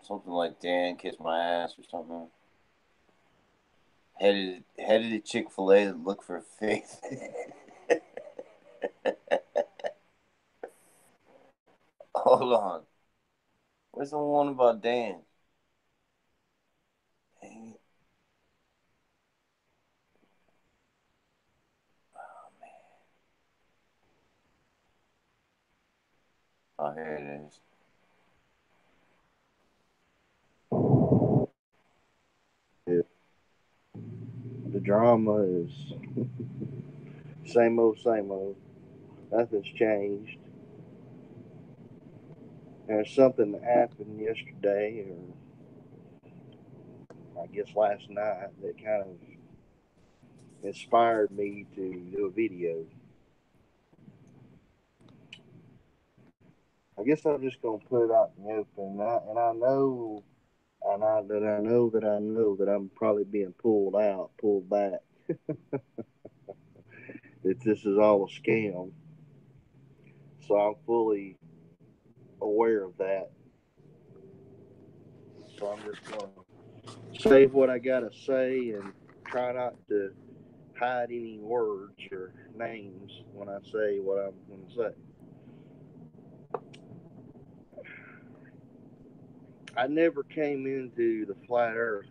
[SPEAKER 2] something like Dan kissed my ass or something. Headed to Chick-fil-A to look for faith. Hold on. Where's the one about Dan? Dang it. Oh, man. Oh, here it is.
[SPEAKER 3] The drama is same old, same old. Nothing's changed. There's something that happened yesterday, or I guess last night, that kind of inspired me to do a video. I guess I'm just gonna put it out in the open, and I know, that I'm probably being pulled back. That this is all a scam. So I'm fully aware of that. So I'm just gonna say what I gotta say and try not to hide any words or names when I say what I'm going to say. I never came into the flat Earth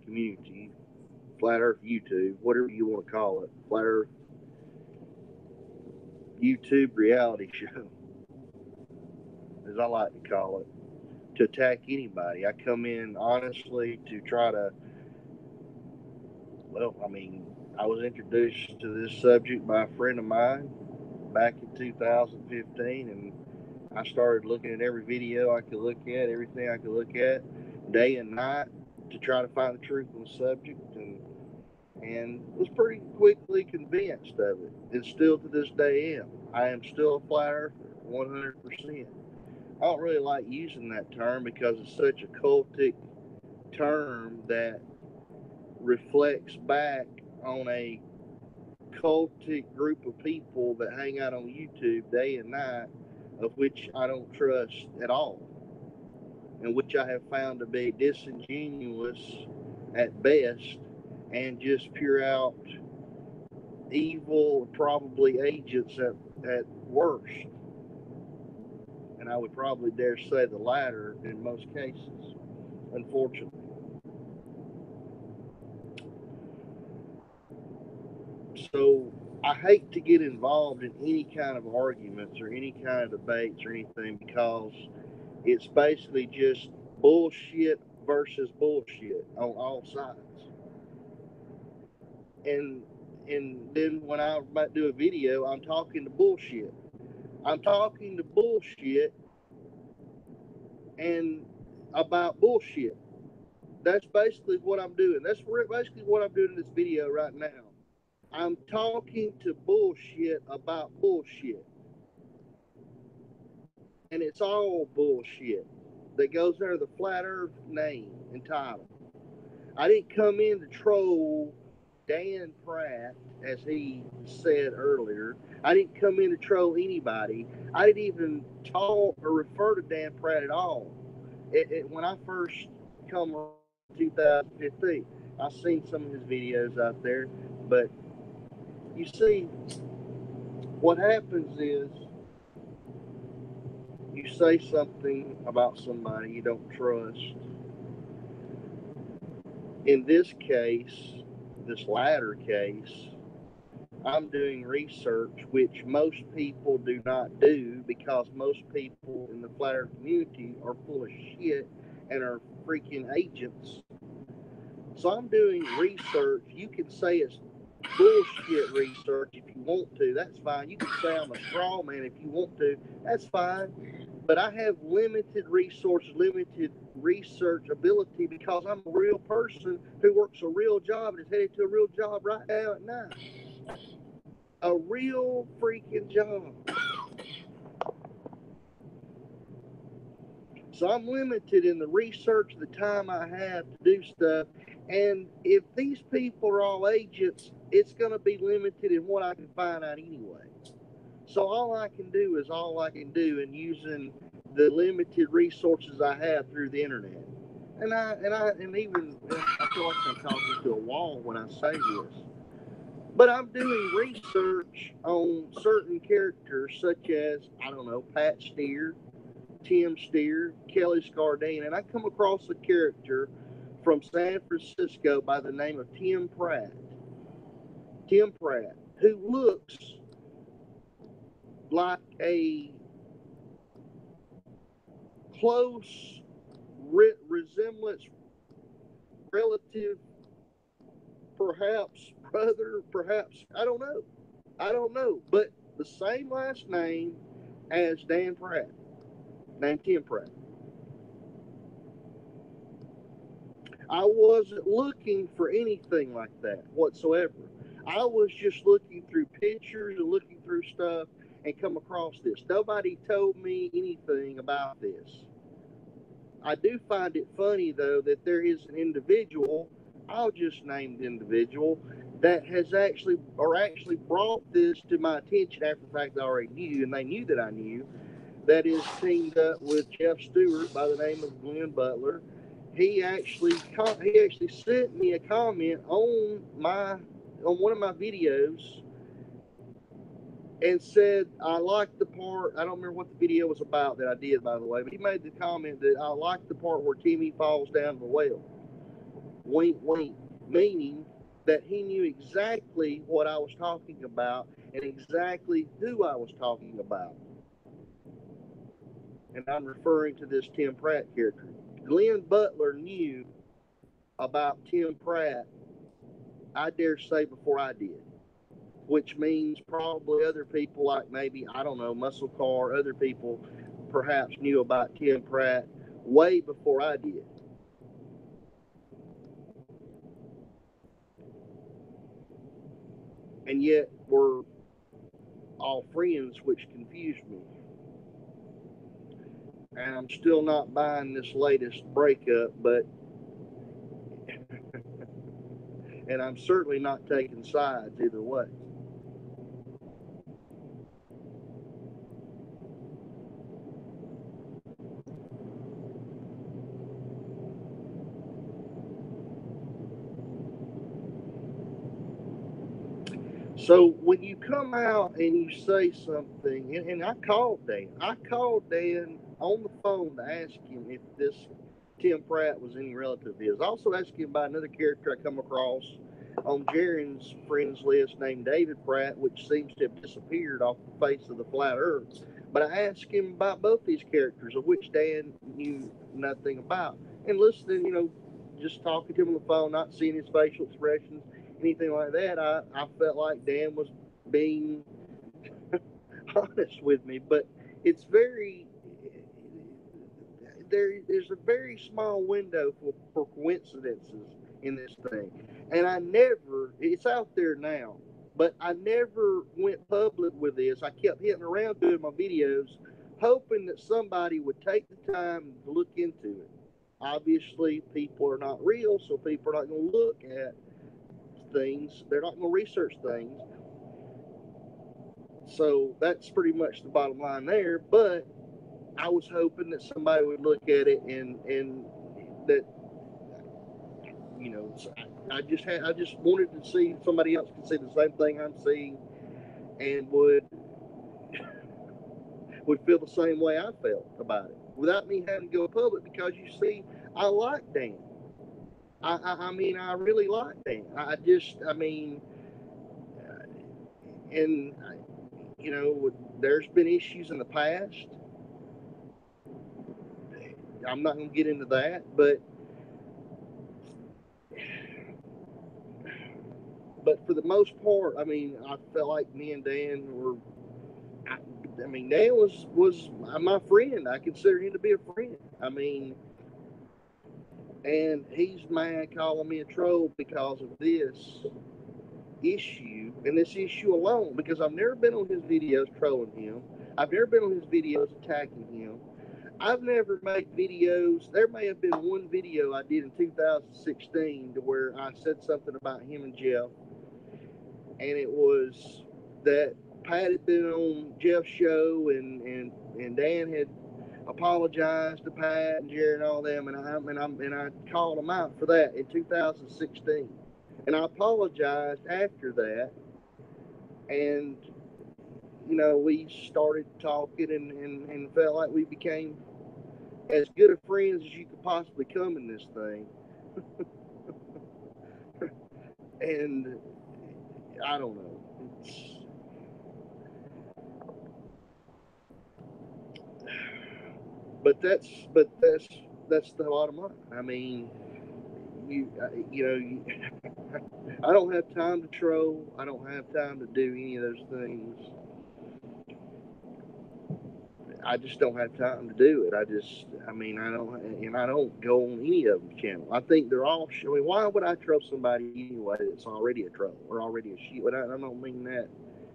[SPEAKER 3] community, flat Earth YouTube, whatever you want to call it, flat Earth YouTube reality show, as I like to call it, to attack anybody. I come in honestly to try to, well, I mean, I was introduced to this subject by a friend of mine back in 2015, and I started looking at every video I could look at, everything I could look at, day and night, to try to find the truth on the subject, and was pretty quickly convinced of it, and still to this day am. I am still a flat earther, 100%. I don't really like using that term because it's such a cultic term that reflects back on a cultic group of people that hang out on YouTube day and night, of which I don't trust at all, and which I have found to be disingenuous at best and just pure out evil, probably agents at worst. And I would probably dare say the latter in most cases, unfortunately. So I hate to get involved in any kind of arguments or any kind of debates or anything, because it's basically just bullshit versus bullshit on all sides. And then when I might do a video, I'm talking to bullshit. I'm talking to bullshit and about bullshit. That's basically what I'm doing. That's basically what I'm doing in this video right now. I'm talking to bullshit about bullshit. and it's all bullshit that goes under the Flat Earth name and title. I didn't come in to troll Dan Pratt, as he said earlier. I didn't come in to troll anybody. I didn't even talk or refer to Dan Pratt at all. When I first come around in 2015, I've seen some of his videos out there, but you see, what happens is you say something about somebody you don't trust. In this case, this latter case, I'm doing research, which most people do not do because most people in the flat earth community are full of shit and are freaking agents. So I'm doing research. You can say it's bullshit research if you want to. That's fine. You can say I'm a straw man if you want to. That's fine. But I have limited resources, limited research ability because I'm a real person who works a real job and is headed to a real job right now at night. A real freaking job. So I'm limited in the research, the time I have to do stuff. And if these people are all agents, it's going to be limited in what I can find out anyway. So all I can do is all I can do in using the limited resources I have through the internet. And even I feel like I'm talking to a wall when I say this. But I'm doing research on certain characters such as, I don't know, Pat Steer, Tim Steer, Kelly Scardine, and I come across a character from San Francisco by the name of Tim Pratt. Tim Pratt, who looks like a close resemblance, relative, perhaps brother, perhaps, I don't know. I don't know. But the same last name as Dan Pratt, named Tim Pratt. I wasn't looking for anything like that whatsoever. I was just looking through pictures and looking through stuff and come across this. Nobody told me anything about this. I do find it funny, though, that there is an individual, I'll just name the individual, that has actually brought this to my attention after the fact I already knew, and they knew that I knew, that is teamed up with Jeff Stewart by the name of Glenn Butler. He actually sent me a comment on one of my videos and said I liked the part. I don't remember what the video was about that I did, by the way, but he made the comment that I liked the part where Timmy falls down the well. Wink, wink, meaning that he knew exactly what I was talking about and exactly who I was talking about. And I'm referring to this Tim Pratt character. Glenn Butler knew about Tim Pratt, I dare say, before I did, which means probably other people like maybe, I don't know, Muscle Car, other people perhaps knew about Tim Pratt way before I did. And yet we're all friends, which confused me. And I'm still not buying this latest breakup, but and I'm certainly not taking sides either way. So when you come out and you say something, and I called Dan on the phone to ask him if this Tim Pratt was any relative of his. I also asked him about another character I come across on Jaren's friends list named David Pratt, which seems to have disappeared off the face of the flat earth. But I asked him about both these characters, of which Dan knew nothing about. And listening, just talking to him on the phone, not seeing his facial expressions, anything like that, I felt like Dan was being honest with me. But it's there's a very small window for coincidences in this thing. And it's out there now, but I never went public with this. I kept hitting around doing my videos, hoping that somebody would take the time to look into it. Obviously, people are not real, so people are not going to look at things. They're not going to research things. So that's pretty much the bottom line there. But I was hoping that somebody would look at it and that, you know, I just wanted to see if somebody else could see the same thing I'm seeing and would feel the same way I felt about it without me having to go public. Because you see, I like Dan. I mean, I really like Dan. I mean, and you know, there's been issues in the past. I'm not going to get into that, but for the most part, I mean, I felt like me and Dan were. I mean, Dan was my friend. I consider him to be a friend. I mean, and he's mad calling me a troll because of this issue and this issue alone. Because I've never been on his videos trolling him. I've never been on his videos attacking him. I've never made videos. There may have been one video I did in 2016 to where I said something about him and Jeff, and it was that Pat had been on Jeff's show and Dan had apologized to Pat and Jerry and all them, and I called them out for that in 2016, and I apologized after that, and you know, we started talking and felt like we became as good of friends as you could possibly come in this thing. And I don't know. But that's the bottom line. I mean, you know, I don't have time to troll. I don't have time to do any of those things. I just don't have time to do it. I mean, I don't go on any of them channel. I think they're all. I mean, why would I troll somebody anyway that's already a troll or already a shit? But I don't mean that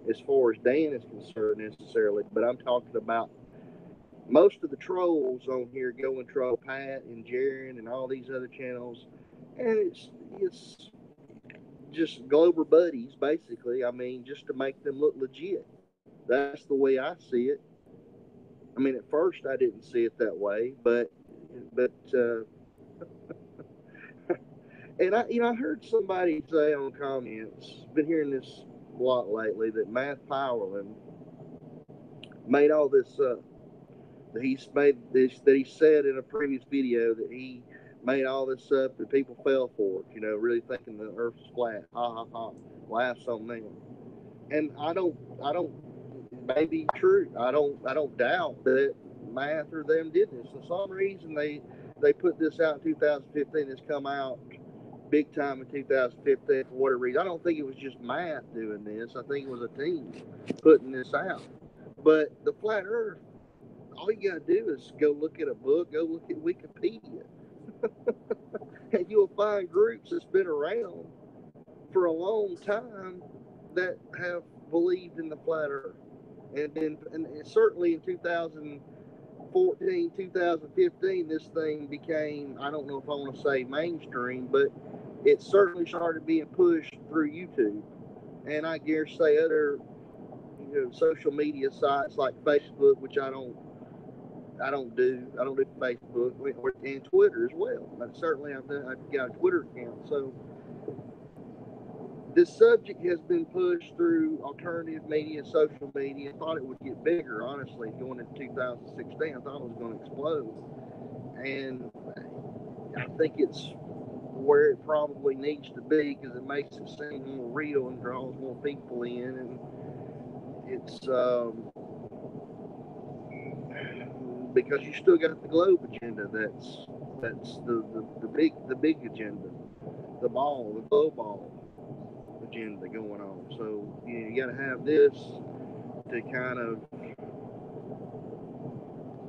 [SPEAKER 3] as far as Dan is concerned necessarily. But I'm talking about most of the trolls on here go and troll Pat and Jaron and all these other channels, and it's just Glober buddies basically. I mean, just to make them look legit. That's the way I see it. I mean, at first I didn't see it that way, but and I heard somebody say on comments, been hearing this a lot lately, that Matt Powerland made all this up. That he said in a previous video that he made all this up and people fell for it. You know, really thinking the Earth is flat. Ha ha ha. Laughs on them. And I don't. Maybe true. I don't doubt that Math or them did this. For some reason, they put this out in 2015. It's come out big time in 2015 for whatever reason. I don't think it was just Math doing this. I think it was a team putting this out. But the flat Earth, all you gotta do is go look at a book, go look at Wikipedia, and you'll find groups that's been around for a long time that have believed in the flat Earth. And certainly in 2014, 2015, this thing became, I don't know if I want to say mainstream, but it certainly started being pushed through YouTube. And I dare say other social media sites like Facebook, which I don't do Facebook and Twitter as well. But certainly I've got a Twitter account. So this subject has been pushed through alternative media, social media. I thought it would get bigger, honestly, going into 2016. I thought it was going to explode. And I think it's where it probably needs to be because it makes it seem more real and draws more people in. And it's because you still got the globe agenda. That's the big agenda, the globe ball agenda going on. So you got to have this to kind of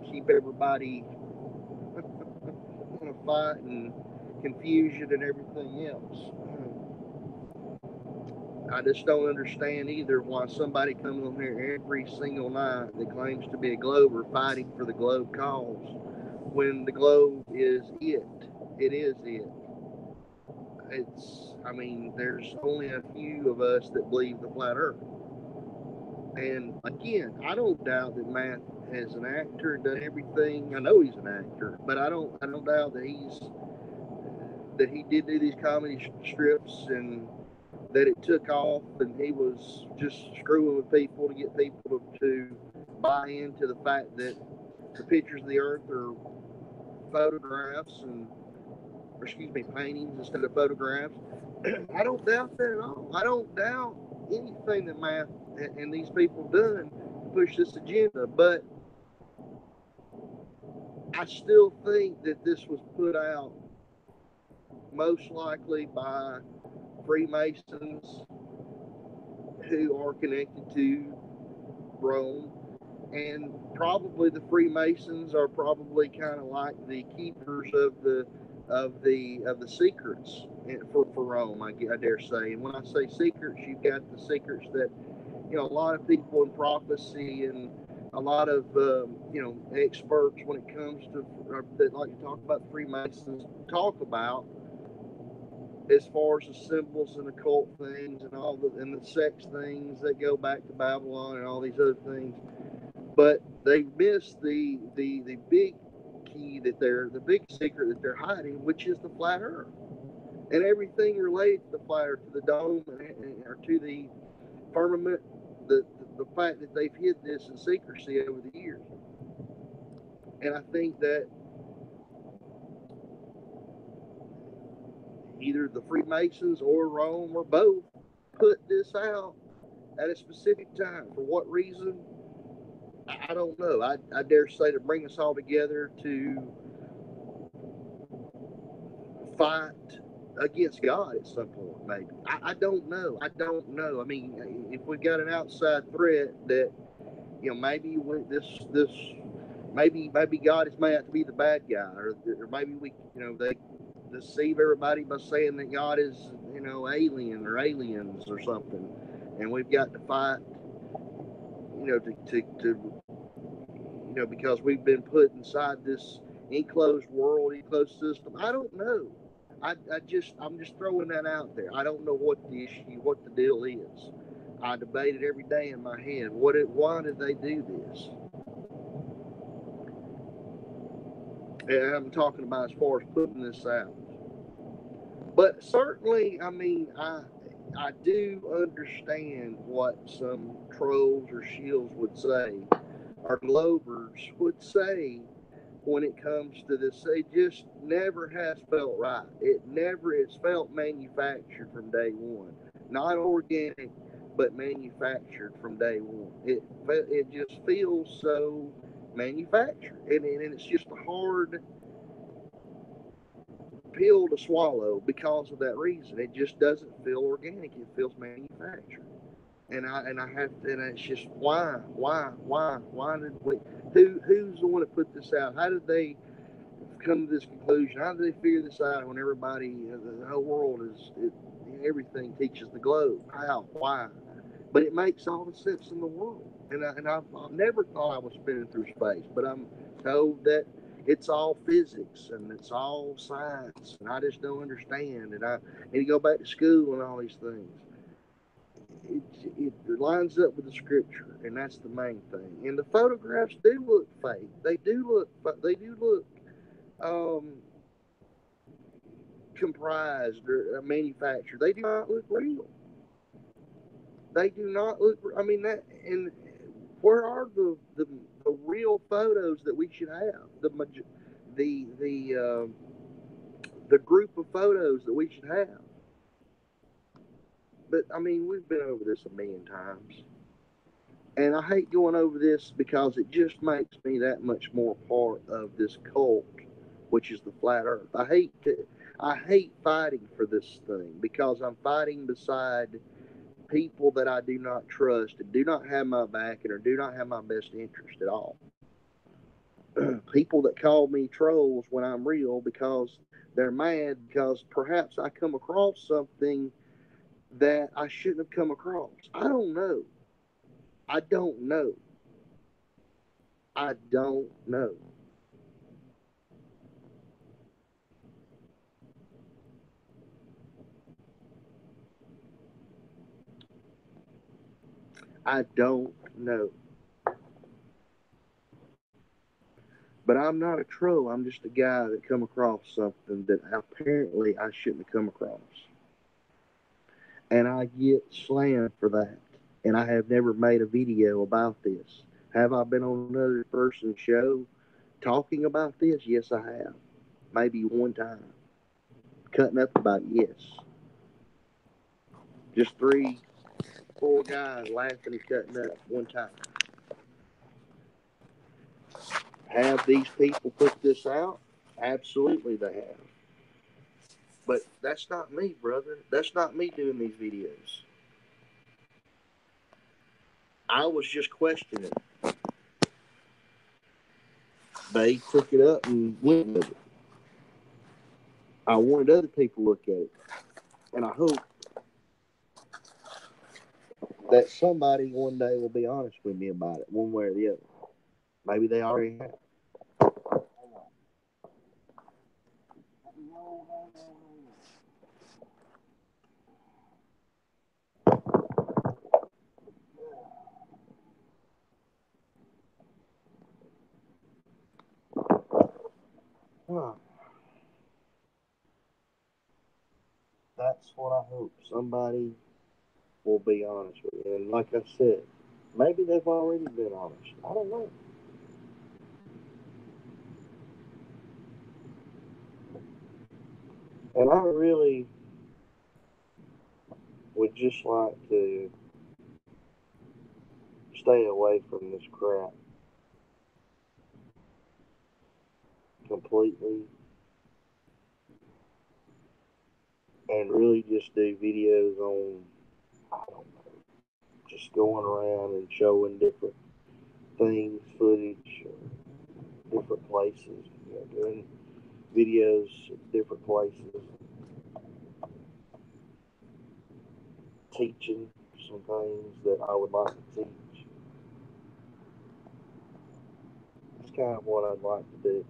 [SPEAKER 3] keep everybody in a fight and confusion and everything else. I just don't understand either why somebody comes on here every single night that claims to be a Glober fighting for the Globe cause when the Globe is it. It is it. I mean, there's only a few of us that believe the flat earth. And again, I don't doubt that Matt, as an actor, done everything. I know he's an actor, but I don't doubt that he did do these comedy strips and that it took off and he was just screwing with people to get people to buy into the fact that the pictures of the earth are photographs or excuse me, paintings instead of photographs. I don't doubt that at all. I don't doubt anything that Matt and these people done to push this agenda, but I still think that this was put out most likely by Freemasons who are connected to Rome, and probably the Freemasons are probably kind of like the keepers of the secrets for Rome. I dare say. And when I say secrets, you've got the secrets that a lot of people in prophecy and a lot of experts when it comes to that like to talk about the Freemasons talk about as far as the symbols and occult things and all the sex things that go back to Babylon and all these other things. But they miss the big key the big secret that they're hiding, which is the flat earth. And everything related to the flat earth, to the dome or to the firmament, the fact that they've hid this in secrecy over the years. And I think that either the Freemasons or Rome or both put this out at a specific time. For what reason? I don't know. I dare say to bring us all together to fight against God at some point, maybe. I don't know. I don't know. I mean, if we've got an outside threat that, maybe this maybe God is made out to be the bad guy, or maybe they deceive everybody by saying that God is alien or aliens or something, and we've got to fight, to because we've been put inside this enclosed world, enclosed system. I don't know. I'm just throwing that out there. I don't know what the deal is. I debate it every day in my head. Why did they do this? And I'm talking about as far as putting this out. But certainly, I mean, I do understand what some trolls or shills would say, or Globers would say when it comes to this. It just never has felt right. It's felt manufactured from day one. Not organic, but manufactured from day one. It just feels so manufactured. And it's just a hard pill to swallow because of that reason. It just doesn't feel organic. It feels manufactured. And I have to, and it's just why did we who's the one that put this out? How did they come to this conclusion? How did they figure this out when everybody, the whole world everything teaches the globe? How? Why? But it makes all the sense in the world. I've never thought I was spinning through space, but I'm told that it's all physics and it's all science, and I just don't understand. And I need to go back to school and all these things. It lines up with the scripture, and that's the main thing. And the photographs do look fake. They do look. They do look comprised or manufactured. They do not look real. They do not look. I mean that. And where are the real photos that we should have? The group of photos that we should have. But I mean, we've been over this a million times. And I hate going over this because it just makes me that much more part of this cult, which is the flat Earth. I hate fighting for this thing because I'm fighting beside people that I do not trust and do not have my back and or do not have my best interest at all. People that call me trolls when I'm real because they're mad because perhaps I come across something that I shouldn't have come across? I don't know. I don't know. I don't know. I don't know. But I'm not a troll. I'm just a guy that come across something that apparently I shouldn't have come across. And I get slammed for that. And I have never made a video about this. Have I been on another person's show talking about this? Yes, I have. Maybe one time. Cutting up about it, yes. Just three, four guys laughing and cutting up one time. Have these people put this out? Absolutely, they have. But that's not me, brother. That's not me doing these videos. I was just questioning. They took it up and went with it. I wanted other people to look at it. And I hope that somebody one day will be honest with me about it, one way or the other. Maybe they already have. Huh. That's what I hope. Somebody will be honest with me. And like I said, maybe they've already been honest. I don't know. And I really would just like to stay away from this crap completely and really just do videos on, I don't know, just going around and showing different things, footage, different places, doing videos at different places, teaching some things that I would like to teach. That's kind of what I'd like to do.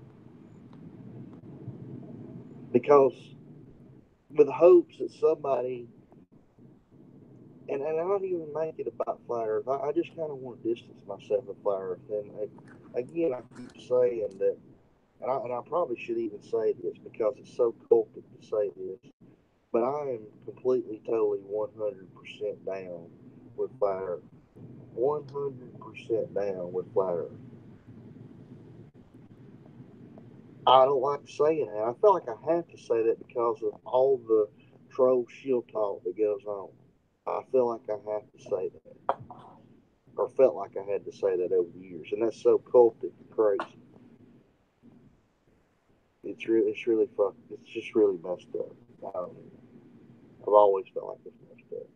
[SPEAKER 3] Because with hopes that somebody, and I don't even make it about flat Earth. I just kind of want to distance myself from flat Earth. And again, I keep saying that, and I probably should even say this because it's so cultic to say this, but I am completely, totally, 100% down with flat Earth. 100% down with flat Earth. I don't like saying that. I feel like I have to say that because of all the troll shill talk that goes on. I feel like I have to say that, or felt like I had to say that over the years, and that's so cultic and crazy. It's really fucked. It's just really messed up. I've always felt like it's messed up.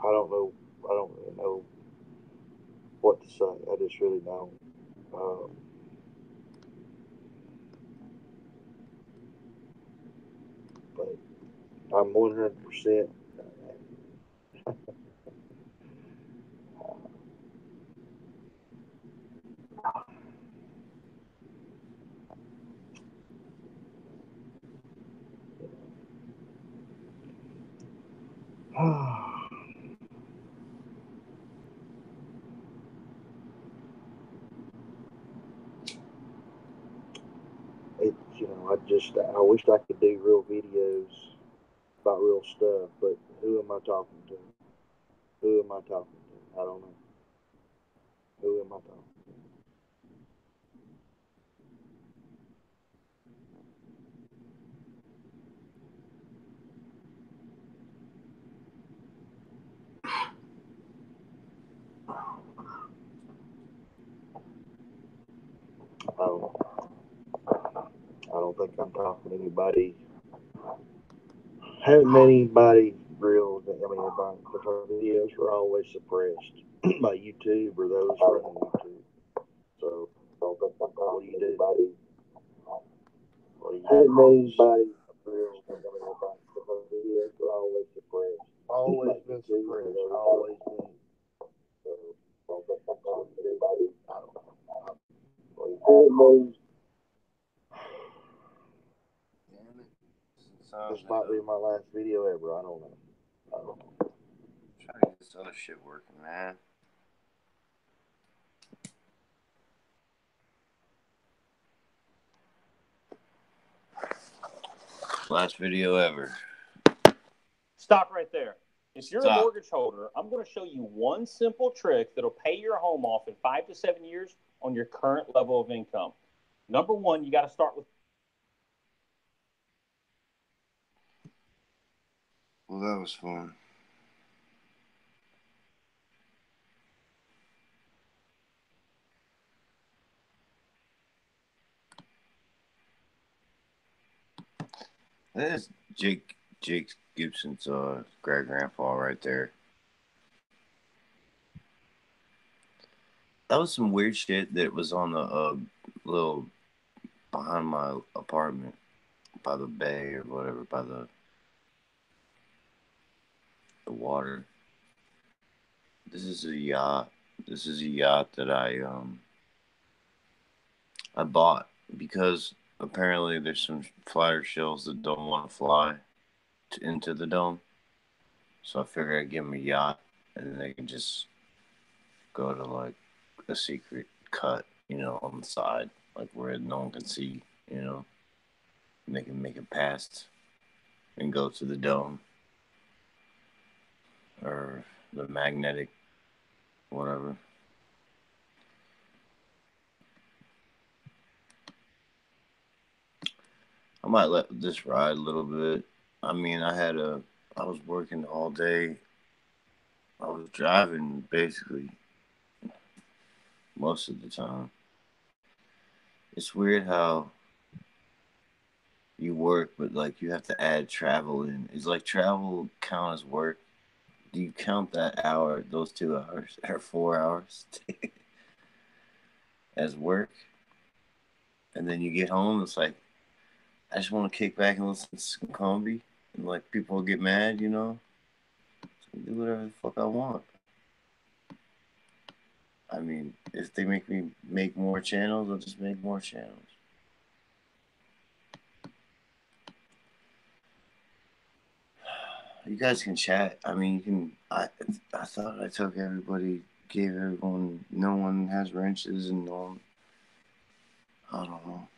[SPEAKER 3] I don't know. I don't really know what to say. I just really don't. Um, but I'm 100%. I wished I could do real videos about real stuff, but who am I talking to? Who am I talking to? I don't know. Who am I talking to? I don't know. I don't think I'm talking to anybody. Haven't met anybody real. I mean, because our videos were always suppressed by YouTube or those running YouTube. So I don't think I'm talking to anybody. anybody always suppressed. Always been suppressed. Always been. This might be my last video ever. I don't know.
[SPEAKER 2] Trying to get this other shit working, man. Last video ever.
[SPEAKER 4] Stop right there. If you're a mortgage holder, I'm going to show you one simple trick that'll pay your home off in 5 to 7 years on your current level of income. Number one, you got to start with.
[SPEAKER 2] Well, that was fun. There's Jake Gibson's great grandpa right there. That was some weird shit that was on the little behind my apartment by the bay or whatever, by the water. This is a yacht. This is a yacht that I bought because apparently there's some flyer shills that don't want to fly into the dome. So I figured I'd give them a yacht and then they can just go to like a secret cut, on the side, like where no one can see, and they can make it past and go to the dome or the magnetic, whatever. I might let this ride a little bit. I mean, I was working all day. I was driving basically most of the time. It's weird how you work, but like you have to add travel in. Is like travel count as work? Do you count that hour, those 2 hours, or 4 hours as work? And then you get home, it's like, I just want to kick back and listen to some comedy. And like people get mad, So do whatever the fuck I want. I mean, if they make me make more channels, I'll just make more channels. You guys can chat. I mean, you can. I thought I took everybody, gave everyone. No one has wrenches, and no one. I don't know.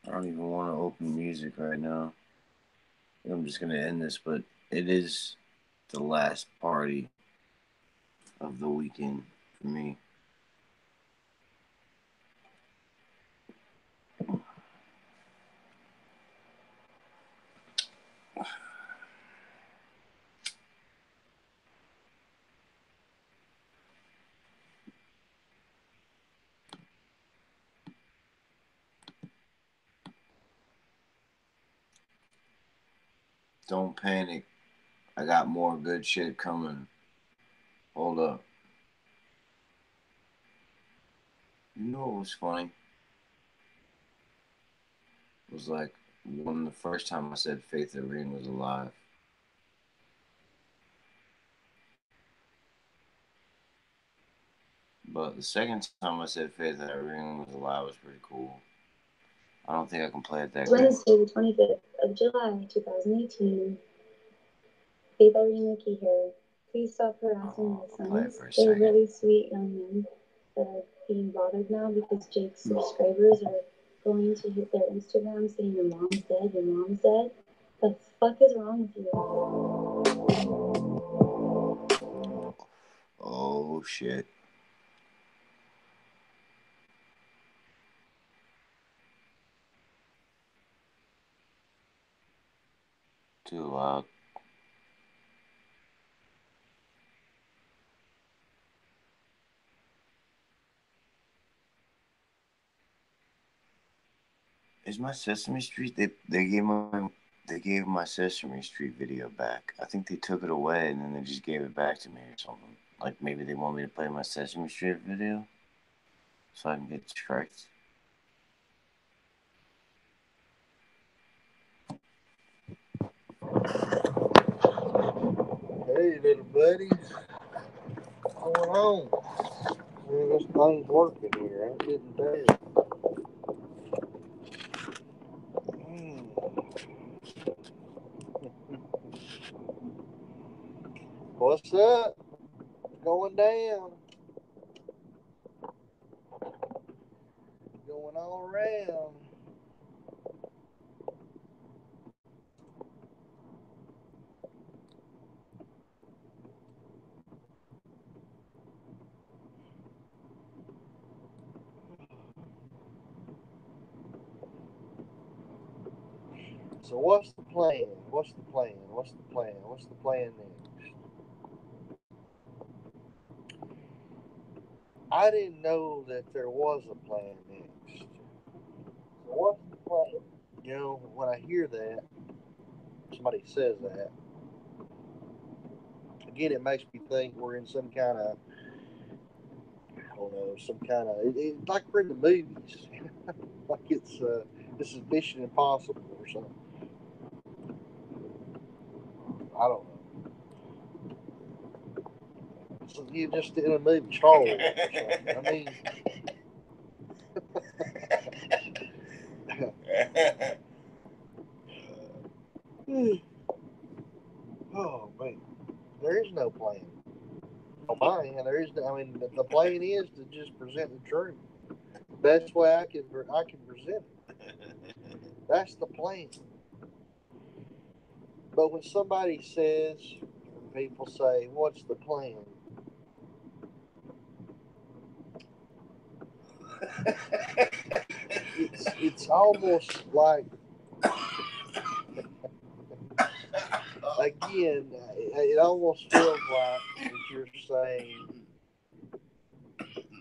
[SPEAKER 2] I don't even want to open music right now. I'm just gonna end this, but it is the last party of the weekend for me. Don't panic. I got more good shit coming. Hold up. You know what was funny? It was like when the first time I said Faith the Ring was alive. But the second time I said Faith the Ring was alive was pretty cool. I don't think I can play it that good.
[SPEAKER 5] Wednesday, the 25th of July, 2018. Faith Irene Mickey here. Please stop harassing my sons. They're really sweet young men that are being bothered now because Jake's subscribers are going to hit their Instagram saying your mom's dead, your mom's dead. The fuck is wrong with you?
[SPEAKER 2] Oh shit. Too loud. Is my Sesame Street? They gave my Sesame Street video back. I think they took it away and then they just gave it back to me or something. Like maybe they want me to play my Sesame Street video so I can get striked.
[SPEAKER 3] Hey, little buddies. What's going on? Man, this thing's working here. I'm getting bad. What's up? Going down. Going all around. So what's the plan? What's the plan? What's the plan? What's the plan next? I didn't know that there was a plan next. So what's the plan? You know, when I hear that, somebody says that, again, it makes me think we're in some kind of, I don't know, some kind of, like we're in the movies. Like this is Mission Impossible or something. I don't know. So you're just in a movie, Star Wars or something. I mean, oh man, there is no plan. On mine, there is. I mean, the plan is to just present the truth. Best way I can present it. That's the plan. But when somebody says, people say, "What's the plan?" It's almost like, again, it almost feels like that you're saying,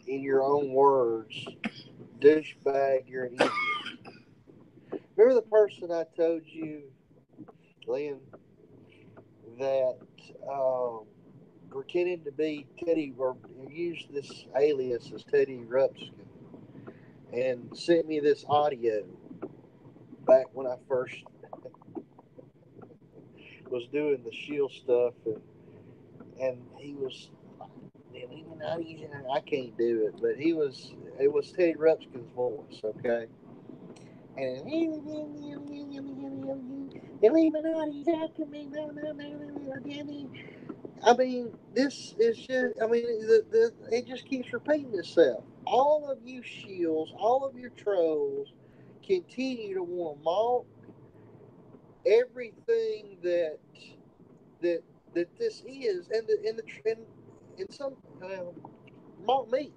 [SPEAKER 3] in your own words, douchebag, you're an idiot. Remember the person I told you, Lynn, that pretended to be Teddy, or used this alias as Teddy Rupskin, and sent me this audio back when I first was doing the Shill stuff, and he was, I can't do it, but it was Teddy Rupskin's voice, okay? And I mean, this is just, I mean, it just keeps repeating itself. All of you shills, all of your trolls continue to want to mock everything that that this is, and some mock me.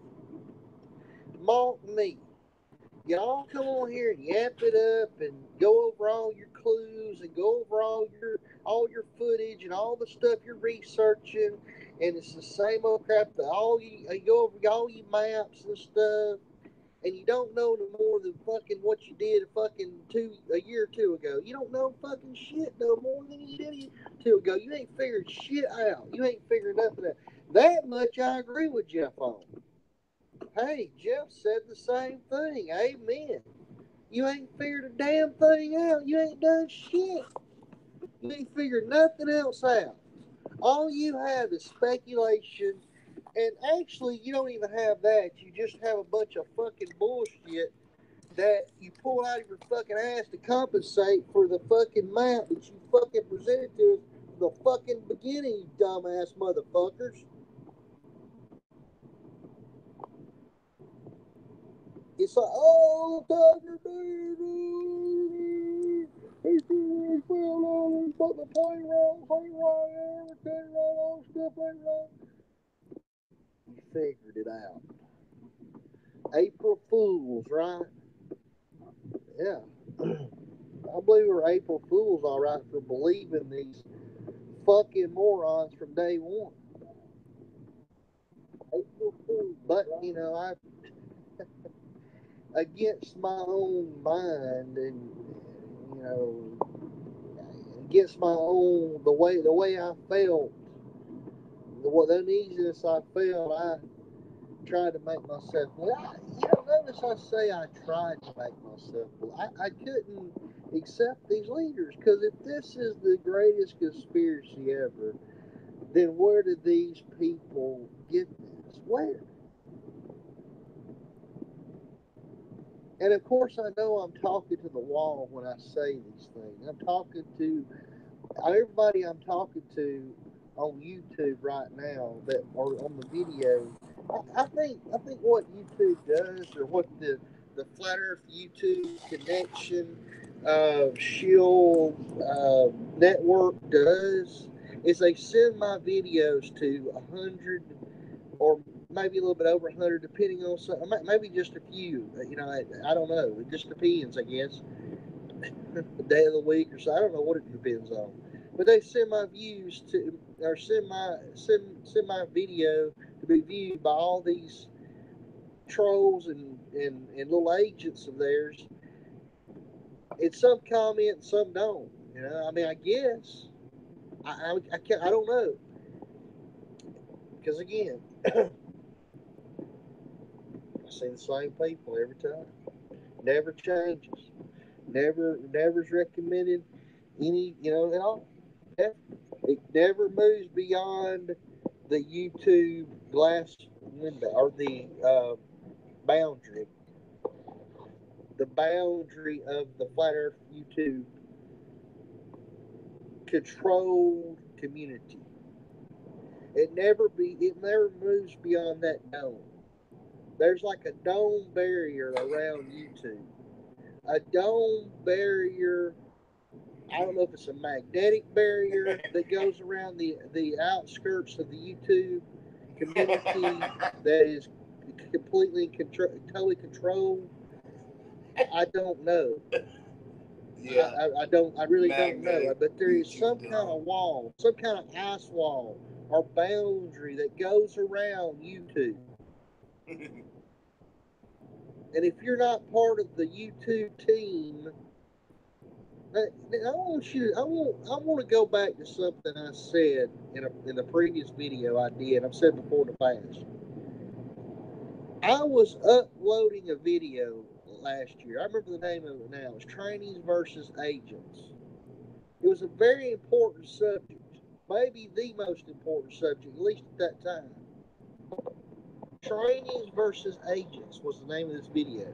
[SPEAKER 3] Y'all come on here and yap it up and go over all your clues and go over all your footage and all the stuff you're researching, and it's the same old crap that all you go over all your maps and stuff, and you don't know no more than fucking what you did a year or two ago. You don't know fucking shit no more than you did 2 ago. You ain't figured shit out. You ain't figured nothing out. That much I agree with Jeff on. Hey, Jeff said the same thing. Amen. You ain't figured a damn thing out. You ain't done shit. You ain't figured nothing else out. All you have is speculation. And actually, you don't even have that. You just have a bunch of fucking bullshit that you pull out of your fucking ass to compensate for the fucking map that you fucking presented to us from the fucking beginning, you dumbass motherfuckers. It's like, oh, Tiger, baby. He's doing well on, but the plane wrong, everything wrong, all stuff ain't wrong. You figured it out. April Fools, right? Yeah. I believe we're April Fools, all right, for believing these fucking morons from day one. April Fools. But, you know, I against my own mind and, you know, against my own, the way I felt, the uneasiness I felt, I tried to make myself, notice I say I tried to make myself, I couldn't accept these leaders, because if this is the greatest conspiracy ever,
[SPEAKER 1] then where do these people get this? Where? And of course, I know I'm talking to the wall when I say these things. I'm talking to everybody I'm talking to on YouTube right now that are on the video. I think what YouTube does, or what the Flat Earth YouTube connection Shill network does, is they send my videos to 100 or maybe a little bit over 100, depending on some, maybe just a few. I don't know. It just depends, I guess. The day of the week or so. I don't know what it depends on. But they send my views to, or send my video to be viewed by all these trolls and little agents of theirs. And some comment, some don't. I mean, I guess. I can't. I don't know. Because again, I see the same people every time. Never changes. Never's recommended any, at all. It never moves beyond the YouTube glass window, or boundary, the boundary of the Flat Earth YouTube controlled community. It never moves beyond that dome. There's like a dome barrier around YouTube. A dome barrier. I don't know if it's a magnetic barrier that goes around the outskirts of the YouTube community that is completely totally controlled. I don't know. Yeah, I don't. I really don't know. But there is some kind of wall, some kind of ice wall or boundary that goes around YouTube. And if you're not part of the YouTube team, I want to go back to something I said in a previous video I did. I've said before in the past. I was uploading a video last year. I remember the name of it now. It was Trainees versus Agents. It was a very important subject, maybe the most important subject, at least at that time. Trainees versus Agents was the name of this video.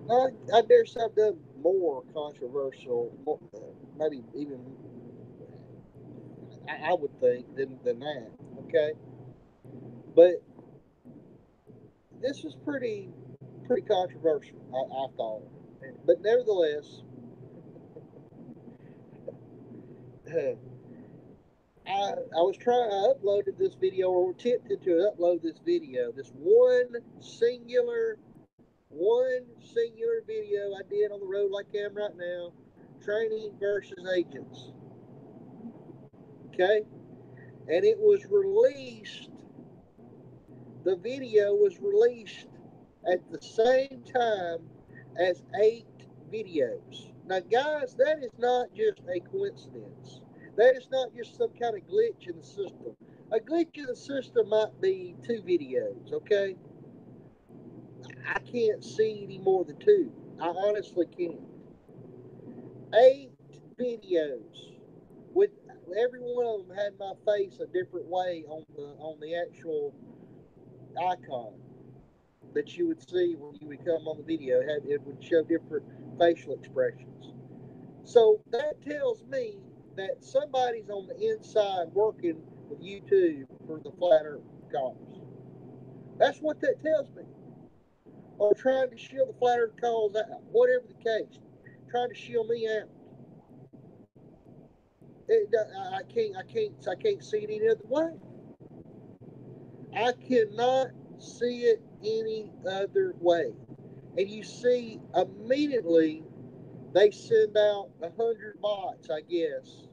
[SPEAKER 1] I dare say I've done more controversial, maybe even, I would think, than that. Okay, but this was pretty controversial. I thought, but nevertheless, I uploaded this video, or attempted to upload this video, this one singular video I did on the road like I am right now, Training versus Agents. Okay? And it was released, the video was released at the same time as 8 videos. Now, guys, that is not just a coincidence. That is not just some kind of glitch in the system. A glitch in the system might be 2 videos, okay? I can't see any more than 2. I honestly can't. 8 videos with every one of them had my face a different way on the actual icon that you would see when you would come on the video. It would show different facial expressions. So that tells me that somebody's on the inside working with YouTube for the Flat Earth cause. That's what that tells me. Or trying to shield the Flat Earth cause out, whatever the case, trying to shield me out. I can't see it any other way. I cannot see it any other way. And you see, immediately they send out 100 bots, I guess,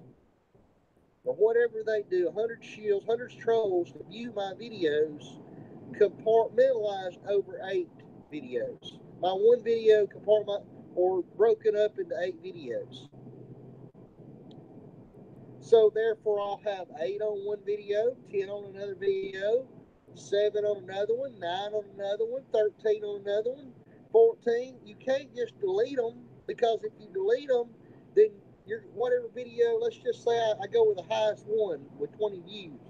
[SPEAKER 1] or whatever they do, 100 shills, 100 trolls to view my videos, compartmentalized over 8 videos. My one video compartment, or broken up into 8 videos. So therefore, I'll have 8 on one video, 10 on another video, 7 on another one, 9 on another one, 13 on another one, 14. You can't just delete them, because if you delete them, then your whatever video, let's just say I go with the highest one with 20 views.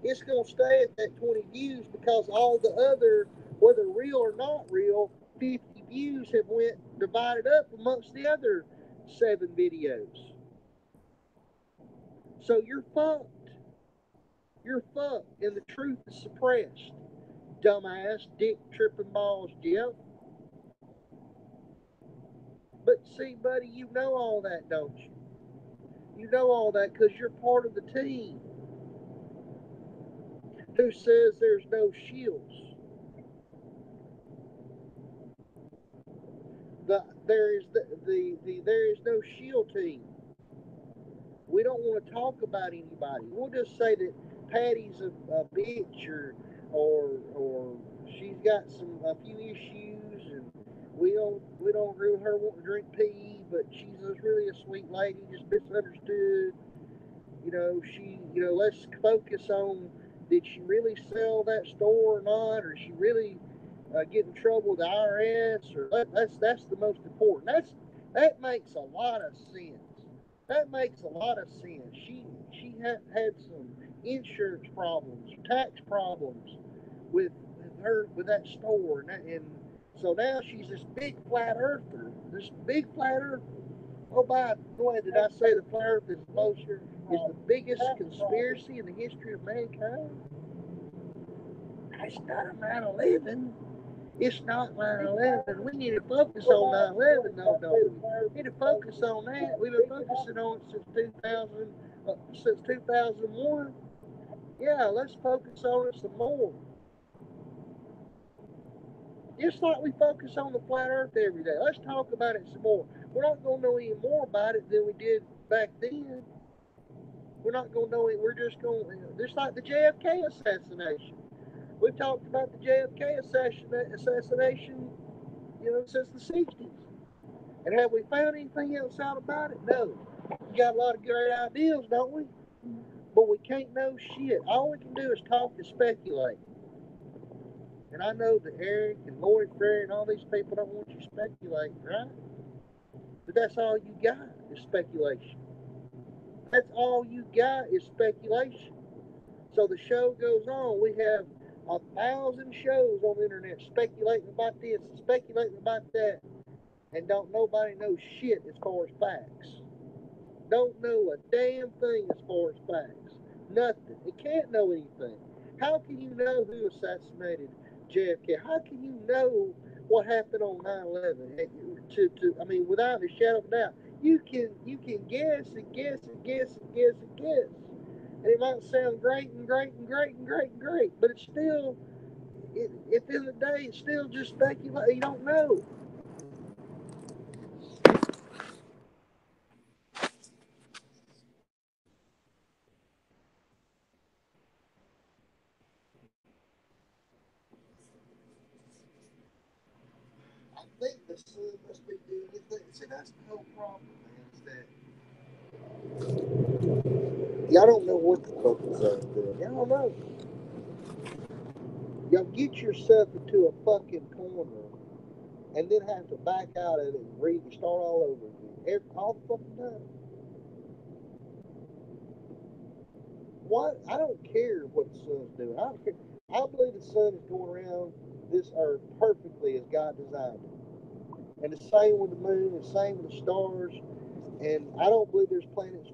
[SPEAKER 1] It's going to stay at that 20 views because all the other, whether real or not real, 50 views have went divided up amongst the other 7 videos. So you're fucked. You're fucked, and the truth is suppressed. Dumbass, dick tripping balls, Jeff. But see, buddy, you know all that, don't you? You know all that because you're part of the team who says there's no shills. There is no shill team. We don't want to talk about anybody. We'll just say that Patty's a bitch or she's got a few issues, and we don't agree with her wanting to drink pee, but she's really a sweet lady, just misunderstood. Let's focus on, did she really sell that store or not, or she really get in trouble with the IRS, or that's the most important. That makes a lot of sense. That makes a lot of sense. She had some insurance problems, tax problems with that store, and so now she's this big flat earther. This big flat earther. Oh, by the way, did I say the flat earth is the biggest conspiracy in the history of mankind? It's not a 9/11. It's not 9/11. We need to focus on 9/11. No. We need to focus on that. We've been focusing on it since 2001. Yeah, let's focus on it some more. Just like we focus on the flat earth every day. Let's talk about it some more. We're not going to know any more about it than we did back then. We're not going to know it. We're just like the JFK assassination. We've talked about the JFK assassination, since the 60s. And have we found anything else out about it? No. We got a lot of great ideas, don't we? But we can't know shit. All we can do is talk and speculate. And I know that Eric and Lloyd Frere and all these people don't want you speculating, right? But that's all you got is speculation. That's all you got is speculation. So the show goes on. We have 1,000 shows on the internet speculating about this and speculating about that. And don't nobody know shit as far as facts. Don't know a damn thing as far as facts. Nothing. It can't know anything. How can you know who assassinated JFK? How can you know what happened on 9/11? Without a shadow of a doubt, you can guess and guess and guess and guess and guess, and it might sound great and great and great and great and great, but it's still, at the end of the day, it's still just speculation. You don't know. I think the sun must be doing anything. See, that's the whole problem, man, is that y'all don't know what the fuck the sun's doing. Y'all don't know. Y'all get yourself into a fucking corner and then have to back out of it and start all over again. All the fucking time. What? I don't care what the sun's doing. I don't care. I believe the sun is going around this earth perfectly as God designed it. And the same with the moon, the same with the stars. And I don't believe there's planets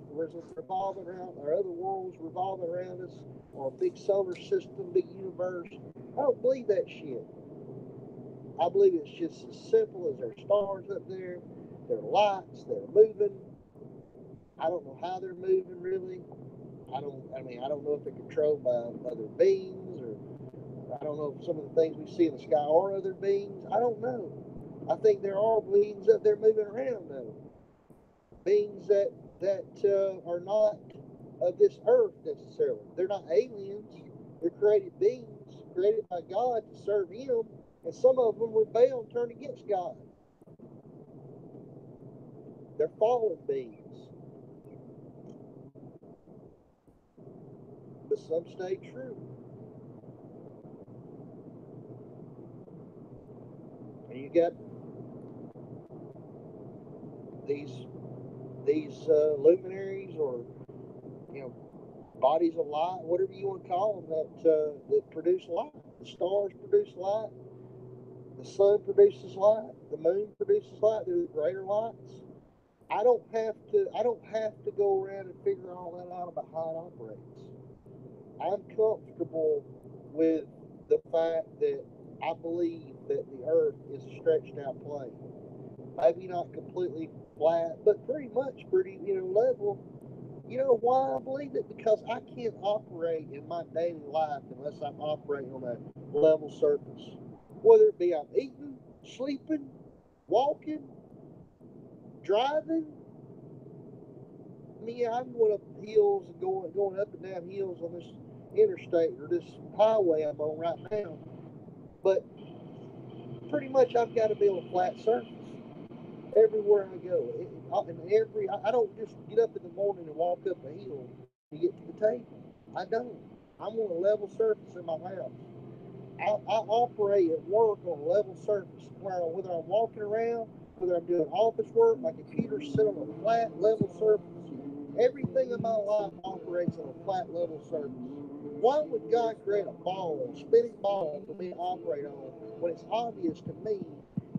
[SPEAKER 1] revolving around, or other worlds revolving around us, or a big solar system, big universe. I don't believe that shit. I believe it's just as simple as there's stars up there, there are lights, they're moving. I don't know how they're moving really. I don't know if they're controlled by other beings, or I don't know if some of the things we see in the sky are other beings. I don't know. I think there are beings up there moving around though. Beings that are not of this earth necessarily. They're not aliens. They're created beings, created by God to serve Him, and some of them rebel and turn against God. They're fallen beings, but some stay true. And you got these
[SPEAKER 3] these luminaries or bodies of light, whatever you want to call them, that produce light. The stars produce light. The sun produces light. The moon produces light. They're the greater lights. I don't have to. I don't have to go around and figure all that out about how it operates. I'm comfortable with the fact that I believe that the Earth is a stretched out plane. Maybe not completely flat, but pretty level. You know why I believe it? Because I can't operate in my daily life unless I'm operating on a level surface. Whether it be I'm eating, sleeping, walking, driving. I mean, yeah, I'm going up hills and going up and down hills on this interstate or this highway I'm on right now. But pretty much I've got to be on a flat surface everywhere I go. I don't just get up in the morning and walk up a hill to get to the table. I don't. I'm on a level surface in my house. I operate at work on a level surface where whether I'm walking around, whether I'm doing office work, my computer's sit on a flat level surface. Everything in my life operates on a flat level surface. Why would God create a ball, a spinning ball, for me to operate on when it's obvious to me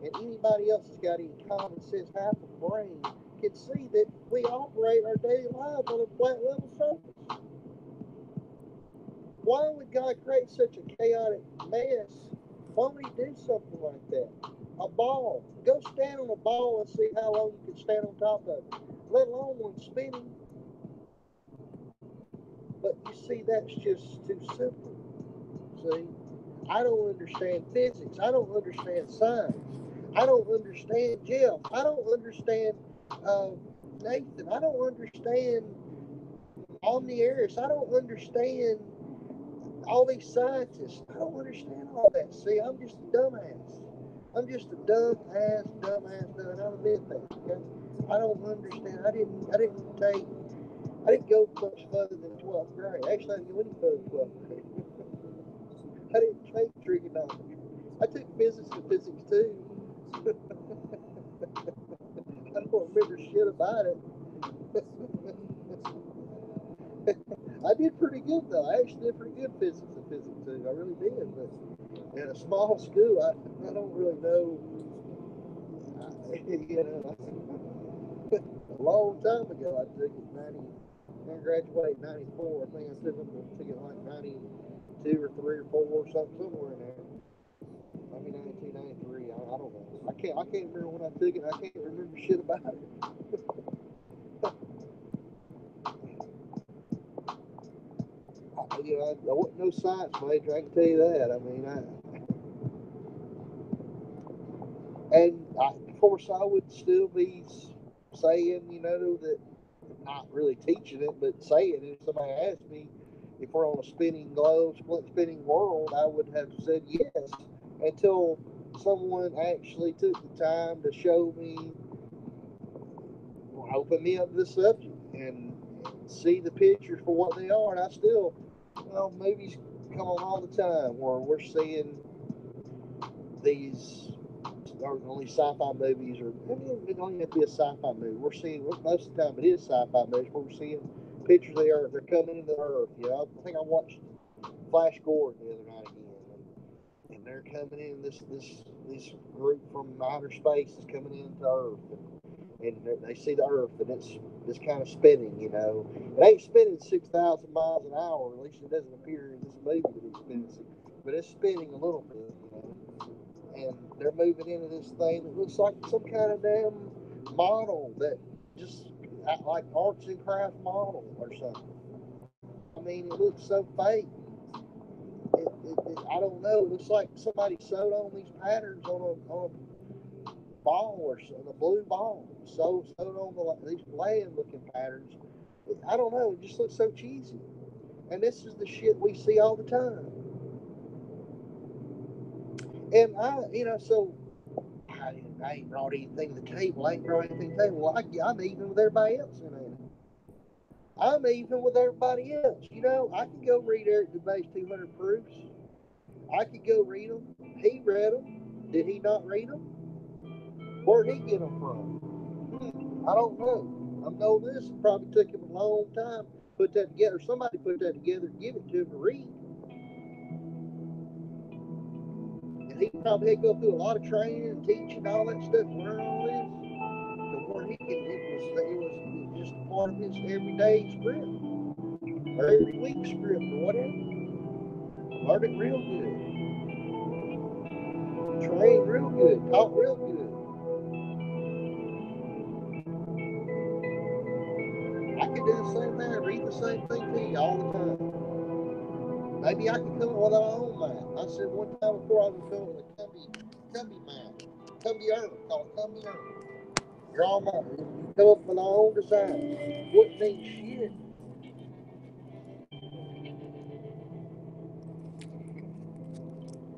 [SPEAKER 3] and anybody else has got any common sense, half a brain, can see that we operate our daily lives on a flat level surface? Why would God create such a chaotic mess? Why would He do something like that? A ball. Go stand on a ball and see how long you can stand on top of it, let alone one spinning. But you see, that's just too simple. See, I don't understand physics. I don't understand science. I don't understand Jeff. I don't understand uh, Nathan. I don't understand Omniaris. I don't understand all these scientists. I don't understand all that. See, I'm just a dumbass. I'm just a dumbass. I'll admit that. Okay? I don't understand. I didn't go much further than 12th grade. Actually, I didn't go any further than 12th grade. I didn't take trigonometry. I took physics and physics too. I don't remember shit about it. I did pretty good though. I actually did pretty good physics and physics too. I really did. But in a small school, I don't really know. A long time ago, I took it 90. I graduated in 94. I think I took it like 92 or 3 or 4 or something, somewhere in there. Maybe 1993. I don't know. I can't remember when I took it. I can't remember shit about it. I wasn't no science major. I can tell you that. I mean, of course, I would still be saying, that not really teaching it, but saying it. If somebody asked me if we're on a spinning globe, spinning world, I would have said yes until someone actually took the time to show me, open me up to the subject and see the pictures for what they are. And I still, movies come on all the time where we're seeing these or only sci-fi movies, or it don't even have to be a sci-fi movie. We're seeing most of the time it is sci-fi movies. Where we're seeing pictures of the Earth. They're coming into the Earth. I think I watched Flash Gordon the other night again, and they're coming in. This group from outer space is coming into Earth, and they see the Earth, and it's kind of spinning. It ain't spinning 6,000 miles an hour. At least it doesn't appear in this movie that it's spinning, but it's spinning a little bit. And they're moving into this thing that looks like some kind of damn model that just like arts and crafts model or something. I mean, it looks so fake. I don't know. It looks like somebody sewed on these patterns on a ball or something, a blue ball. Sewed on these bland looking patterns. I don't know. It just looks so cheesy. And this is the shit we see all the time. And so I ain't brought anything to the table. I ain't brought anything to the table. Well, I'm even with everybody else in there. I'm even with everybody else. I could go read Eric DeBay's 200 Proofs. I could go read them. He read them. Did he not read them? Where'd he get them from? I don't know.
[SPEAKER 1] I'm knowing this. It probably took him a long time to put that together. Somebody put that together and give it to him to read. And he probably had to go through a lot of training and teaching all that stuff, learn all this, to where he could, it was just part of his everyday script, or every week script, or whatever. Learned it real good. Trained real good. Taught real good. I could do the same thing and read the same thing to you all the time. Maybe I could come up with my own map. I said one time before I was coming with a Cumby map. Cumby Earth. Call it Cumby Earth. Draw my, you come up with my own design. Wouldn't need shit.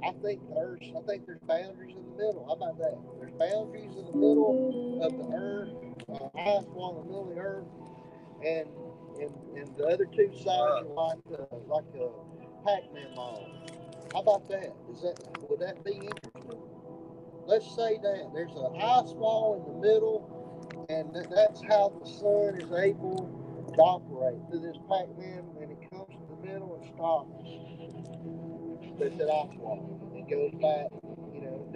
[SPEAKER 1] I think there's boundaries in the middle. How about that? There's boundaries in the middle of the Earth, ice wall in the middle of the Earth, and the other two sides are like a Pac-Man model. How about that? Would that be interesting? Let's say that there's an ice wall in the middle, and that's how the sun is able to operate through this Pac-Man, and it comes to the middle and stops. That's that ice wall. It goes back, you know.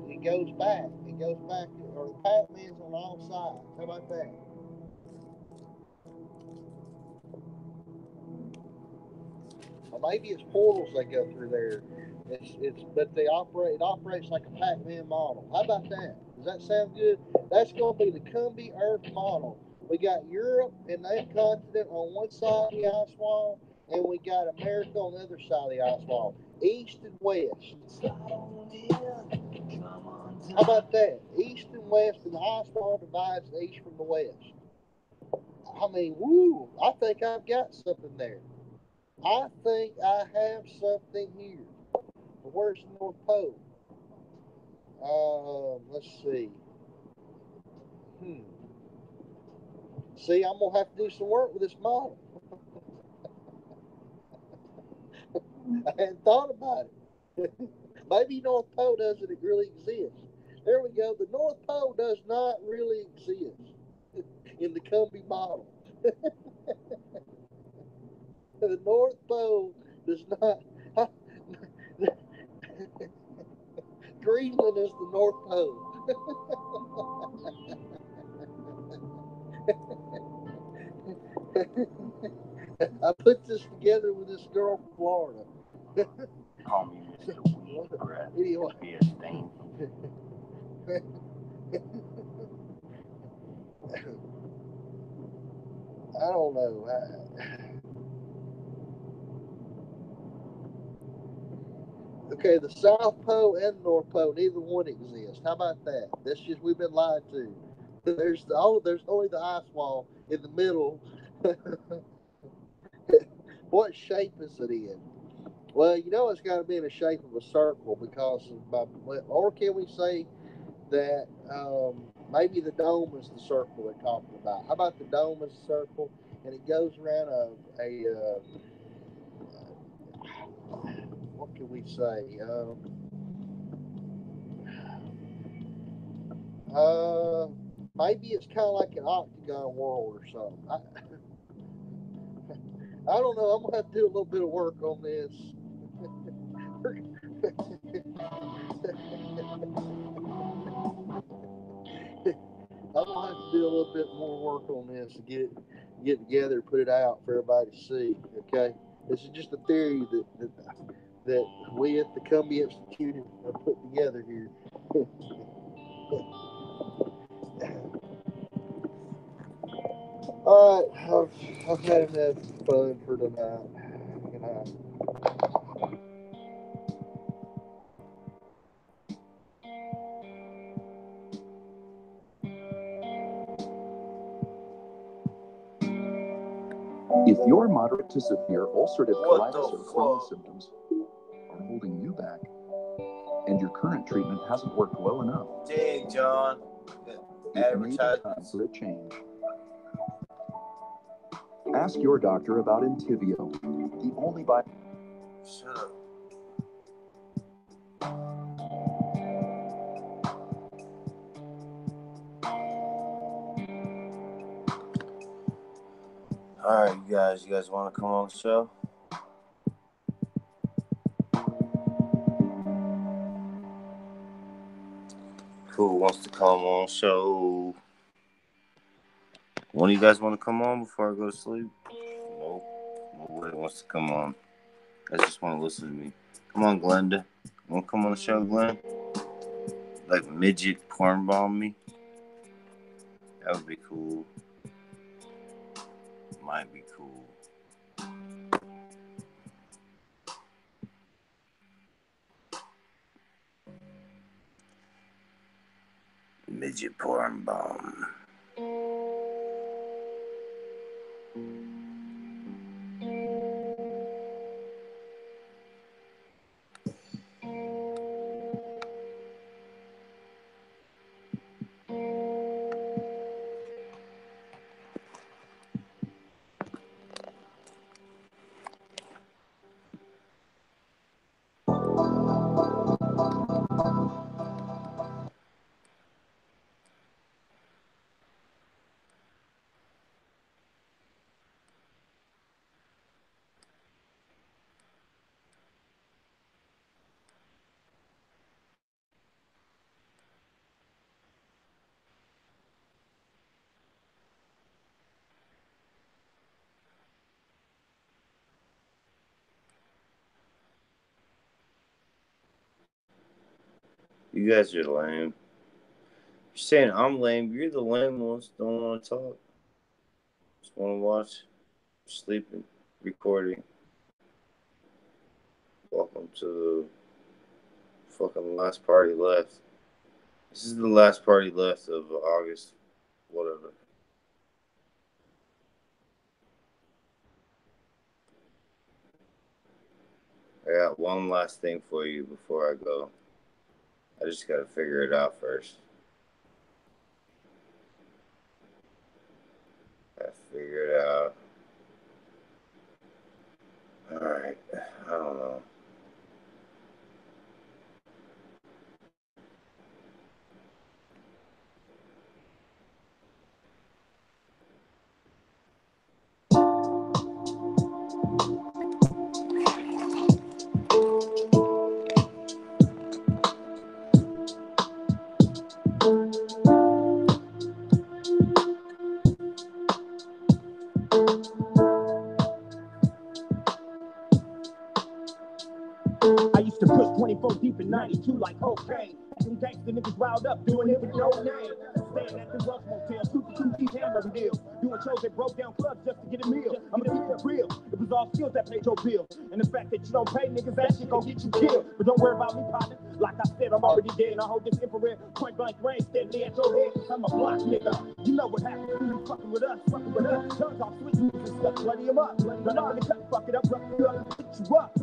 [SPEAKER 1] It goes back. It goes back, or the Pac-Man's on all sides. How about that? Or maybe it's portals that go through there. But it operates like a Pac-Man model. How about that? Does that sound good? That's going to be the Cumby Earth model. We got Europe and that continent on one side of the ice wall, and we got America on the other side of the ice wall. East and west. How about that? East and west, and the ice wall divides the east from the west. I mean, woo! I think I've got something there. I think I have something here. But where's the North Pole? Let's see. See, I'm gonna have to do some work with this model. I hadn't thought about it. Maybe North Pole doesn't really exist. There we go. The North Pole does not really exist in the Cumby model. The North Pole does not. Greenland is the North Pole. I put this together with this girl from Florida.
[SPEAKER 2] Call me Mr. Weed Breath.
[SPEAKER 1] Anyway.
[SPEAKER 2] Be a stain.
[SPEAKER 1] I don't know. Okay, the South Pole and the North Pole, neither one exists. How about that? That's just, we've been lied to. There's only the ice wall in the middle. What shape is it in? Well, you know it's got to be in the shape of a circle because or can we say that maybe the dome is the circle they're talking about? How about the dome is a circle and it goes around what can we say? Maybe it's kind of like an octagon world or something. I don't know. I'm gonna have to do a little bit of work on this. I'm gonna have to do a little bit more work on this to get together, put it out for everybody to see. Okay, this is just a theory that we at the Cumby Institute have put together here. All right, I've had enough fun for tonight. Good night.
[SPEAKER 6] If you're moderate to severe ulcerative colitis or Crohn's symptoms are holding you back, and your current treatment hasn't worked well enough,
[SPEAKER 2] Dang, John.
[SPEAKER 6] it may be time for a change. Ask your doctor about Entyvio, the only by.
[SPEAKER 2] Shut up. All right, you guys want to come on the show? Who wants to come on the show? One of you guys want to come on before I go to sleep? Nope. Nobody wants to come on. I just want to listen to me. Come on, Glenda. Want to come on the show, Glenn? Like midget porn bomb me? That would be cool. Might be cool. Midget porn bomb. You guys are lame. You're saying I'm lame. You're the lame ones. Don't want to talk. Just want to watch. Sleeping. Recording. Welcome to the fucking last party left. This is the last party left of August. Whatever. I got one last thing for you before I go. I just gotta figure it out first. Gotta figure it out. Alright. I don't know.
[SPEAKER 7] I used to push 24 deep in 92 like cocaine. Some gangster niggas riled up, doing it with no name. Staying at the Rush Motel, 2 deep hamburger deals. Doing shows that broke down clubs just to get a meal. I'ma keep it real. It was all skills that paid your bill. And the fact that you don't pay niggas, that shit gon' get you killed. But don't worry about me, partner. Like I said, I'm already dead. And I hold this infrared point blank range steadily at your head. I'm a block nigga. You know what happens when you fucking with us. Tongue talk, switch moves and stuff. Bloody him up. Run on the cut, fuck it up, rough you up. Hit you up.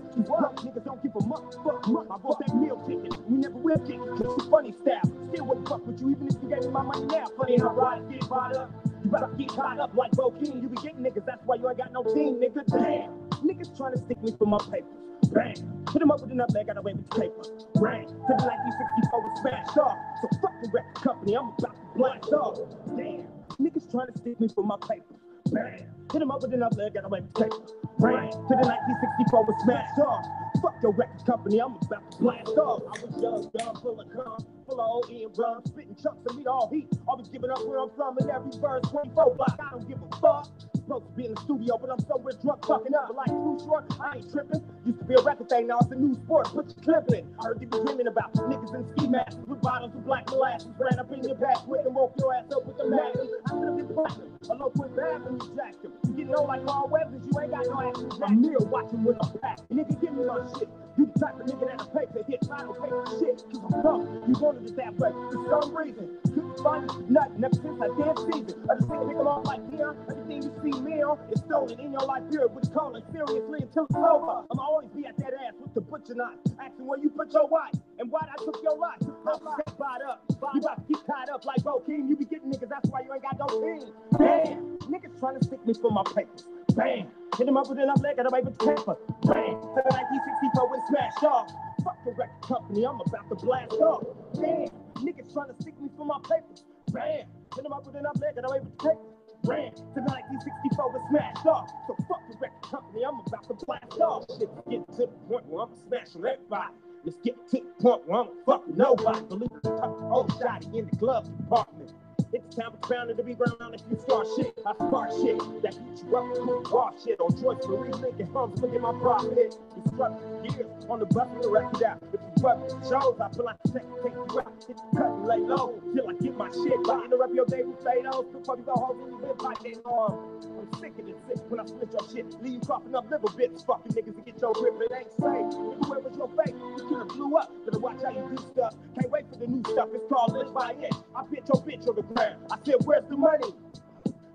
[SPEAKER 7] Niggas don't give a fuck. My boss that meal ticket. We never will kick. Cause you funny style. Still wouldn't fuck with you even if you gave me my money now. Funny how riders get brought up. You better get caught up like Bo King. You be getting niggas, that's why you ain't got no team, nigga. Damn. Niggas trying to stick me for my papers. Bang. Hit him up with enough leg, got away with the paper. Bang. To the 1964 was smashed off. So fuck the record company, I'm about to blast off. Damn. Niggas trying to stick me for my papers. Bang. Hit him up with enough leg, got away with the paper. Bang. To the 1964 was smashed off. Fuck your record company, I'm about to blast off. I was young, full of cum, full of OE and rum, spitting chunks of meat all heat. Always giving up where I'm from in every verse, 24 block, I don't give a fuck. Supposed to be in the studio, but I'm somewhere drunk, fucking up. But like too short, I ain't tripping. Used to be a record thing, now it's a new sport. Put your clip in. I heard you be dreaming about niggas in ski masks with bottles of black molasses. Ran up in your back quick and woke your ass up with the magnum. I could have been platinum. A low quick bag when you jacked him. You getting old like Carl Weathers, you ain't got no action. I'm near watching with a pack. Nigga, give me my shit. You the type of nigga that'll pay for hits. I don't pay for shit. Cause I'm dumb. You wanted it that way. For some reason. Couldn't find nothing ever since I did season. I just think nigga off like here. Everything you see me on is stolen in your life period. With calling seriously until it's over. I'ma always be at that ass with the butcher knife. Asking where you put your wife and why I took your life. I'm bought up. You about to get tied up like Bo King. You be getting niggas, that's why you ain't got no team. Damn. Niggas trying to stick me for my papers. Bam. Hit him up with enough leg, got away with the paper. Bam. To the 1964 when smashed off. Fuck the record company, I'm about to blast off. Damn. Niggas trying to stick me for my papers. Bam. Hit him up with enough leg, got away with the paper. Ran to the 1964 was smashed off. So fuck the record company, I'm about to blast off. Shit, get to the point where I'm smashing everybody. Let's get to the point where I'm fucking nobody. Believe it, old shotty in the glove department. It's time for bound to be around if you start shit. I start shit that eat you up, cool raw shit on Joyce Marie thinking hums, look at my profit. We struck years on the bus with the record out. If you fuck shows, I feel like the second take you out. Hit the cut and lay low till I get my shit right. Interrupt your day with fados before you go home and you live like they know I'm sick of this shit when I split your shit. Leave you coughing up liver bits. Fucking niggas to get your grip, it ain't safe. Nigga, where was your face? You could have blew up. Better watch how you do stuff. Can't wait for the new stuff. It's called Live by It. I bit your bitch on the ground. I said, where's the money?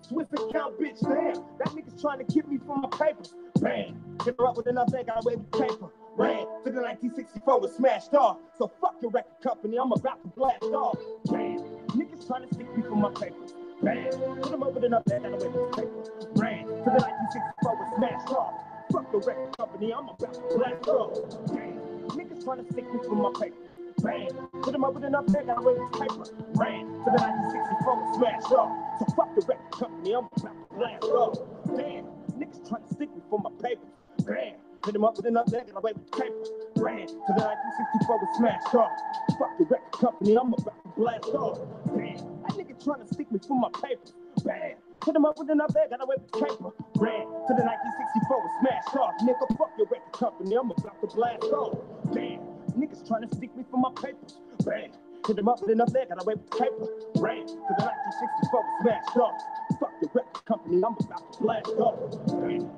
[SPEAKER 7] Swiss account, bitch, damn. That nigga's trying to keep me from my papers. Bam. Hit her up with enough, they got away with paper. Ran to the 1964 was smashed off. So fuck your record company, I'm about to blast off. Bam. Niggas trying to stick me for my papers. Bam. Hit them up with enough, they got away with paper. Ran to the 1964 was smashed off. Fuck the record company, I'm about to blast off. Bam. Niggas trying to stick me for my papers. Ran, put them up with enough nigga, got away with paper. Ran to the 1964 and smashed off. So fuck the record company, I'm about to blast off. Damn, niggas trying to stick me for my paper. Ran, put them up with enough nigga, got away with paper. Ran to the 1964 and smashed off. Fuck the record company, I'm about to blast off. Damn, that nigga trying to stick me for my paper. Bam, put them up with enough nigga, got away with paper. Ran to the 1964 and smashed off. Nigga, fuck your record company, I'm about to blast off. Damn. Niggas trying to stick me for my papers. Bang. Hit them up with enough leg, got away with paper. Ran to the 1964 smashed off. Fuck the record company, I'm about to blast off. Bang.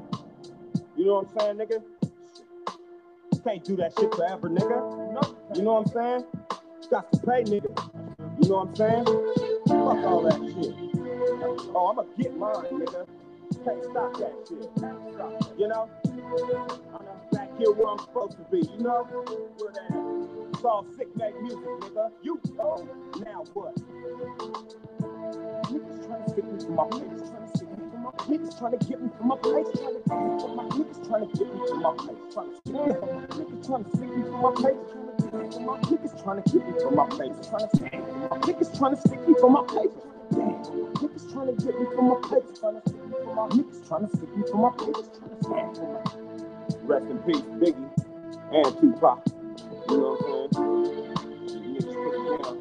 [SPEAKER 7] You know what I'm saying, nigga? You can't do that shit forever, nigga. You know what I'm saying? You got to pay, nigga. You know what I'm saying? Fuck all that shit. Oh, I'ma get mine, nigga. Can't stop that shit. You know? I'm back here where I'm supposed to be, you know? Where that at? It's all sick make music, nigga. You go. Now what? Niggas trying to stick me for my place. Niggas trying to get me from my place. Niggas trying to get me from my place. Niggas trying to stick me from my place. Niggas trying to get me from my place. Niggas trying to stick me from my place. Niggas trying to get me from my place. Niggas trying to stick me from my place. Rest in peace, Biggie and Tupac. You know what I'm saying? These niggas put it down.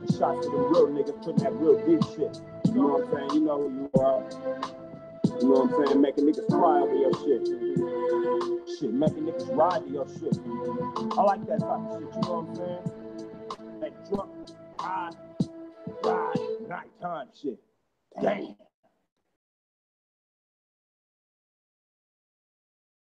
[SPEAKER 7] The shots to the real niggas putting that real deep shit. You know what I'm saying? You know who you are. You know what I'm saying? Making niggas cry over your shit. Shit, making niggas ride to your shit. I like that type of shit, you know what I'm saying? That drunk, high, ride, nighttime shit. Damn.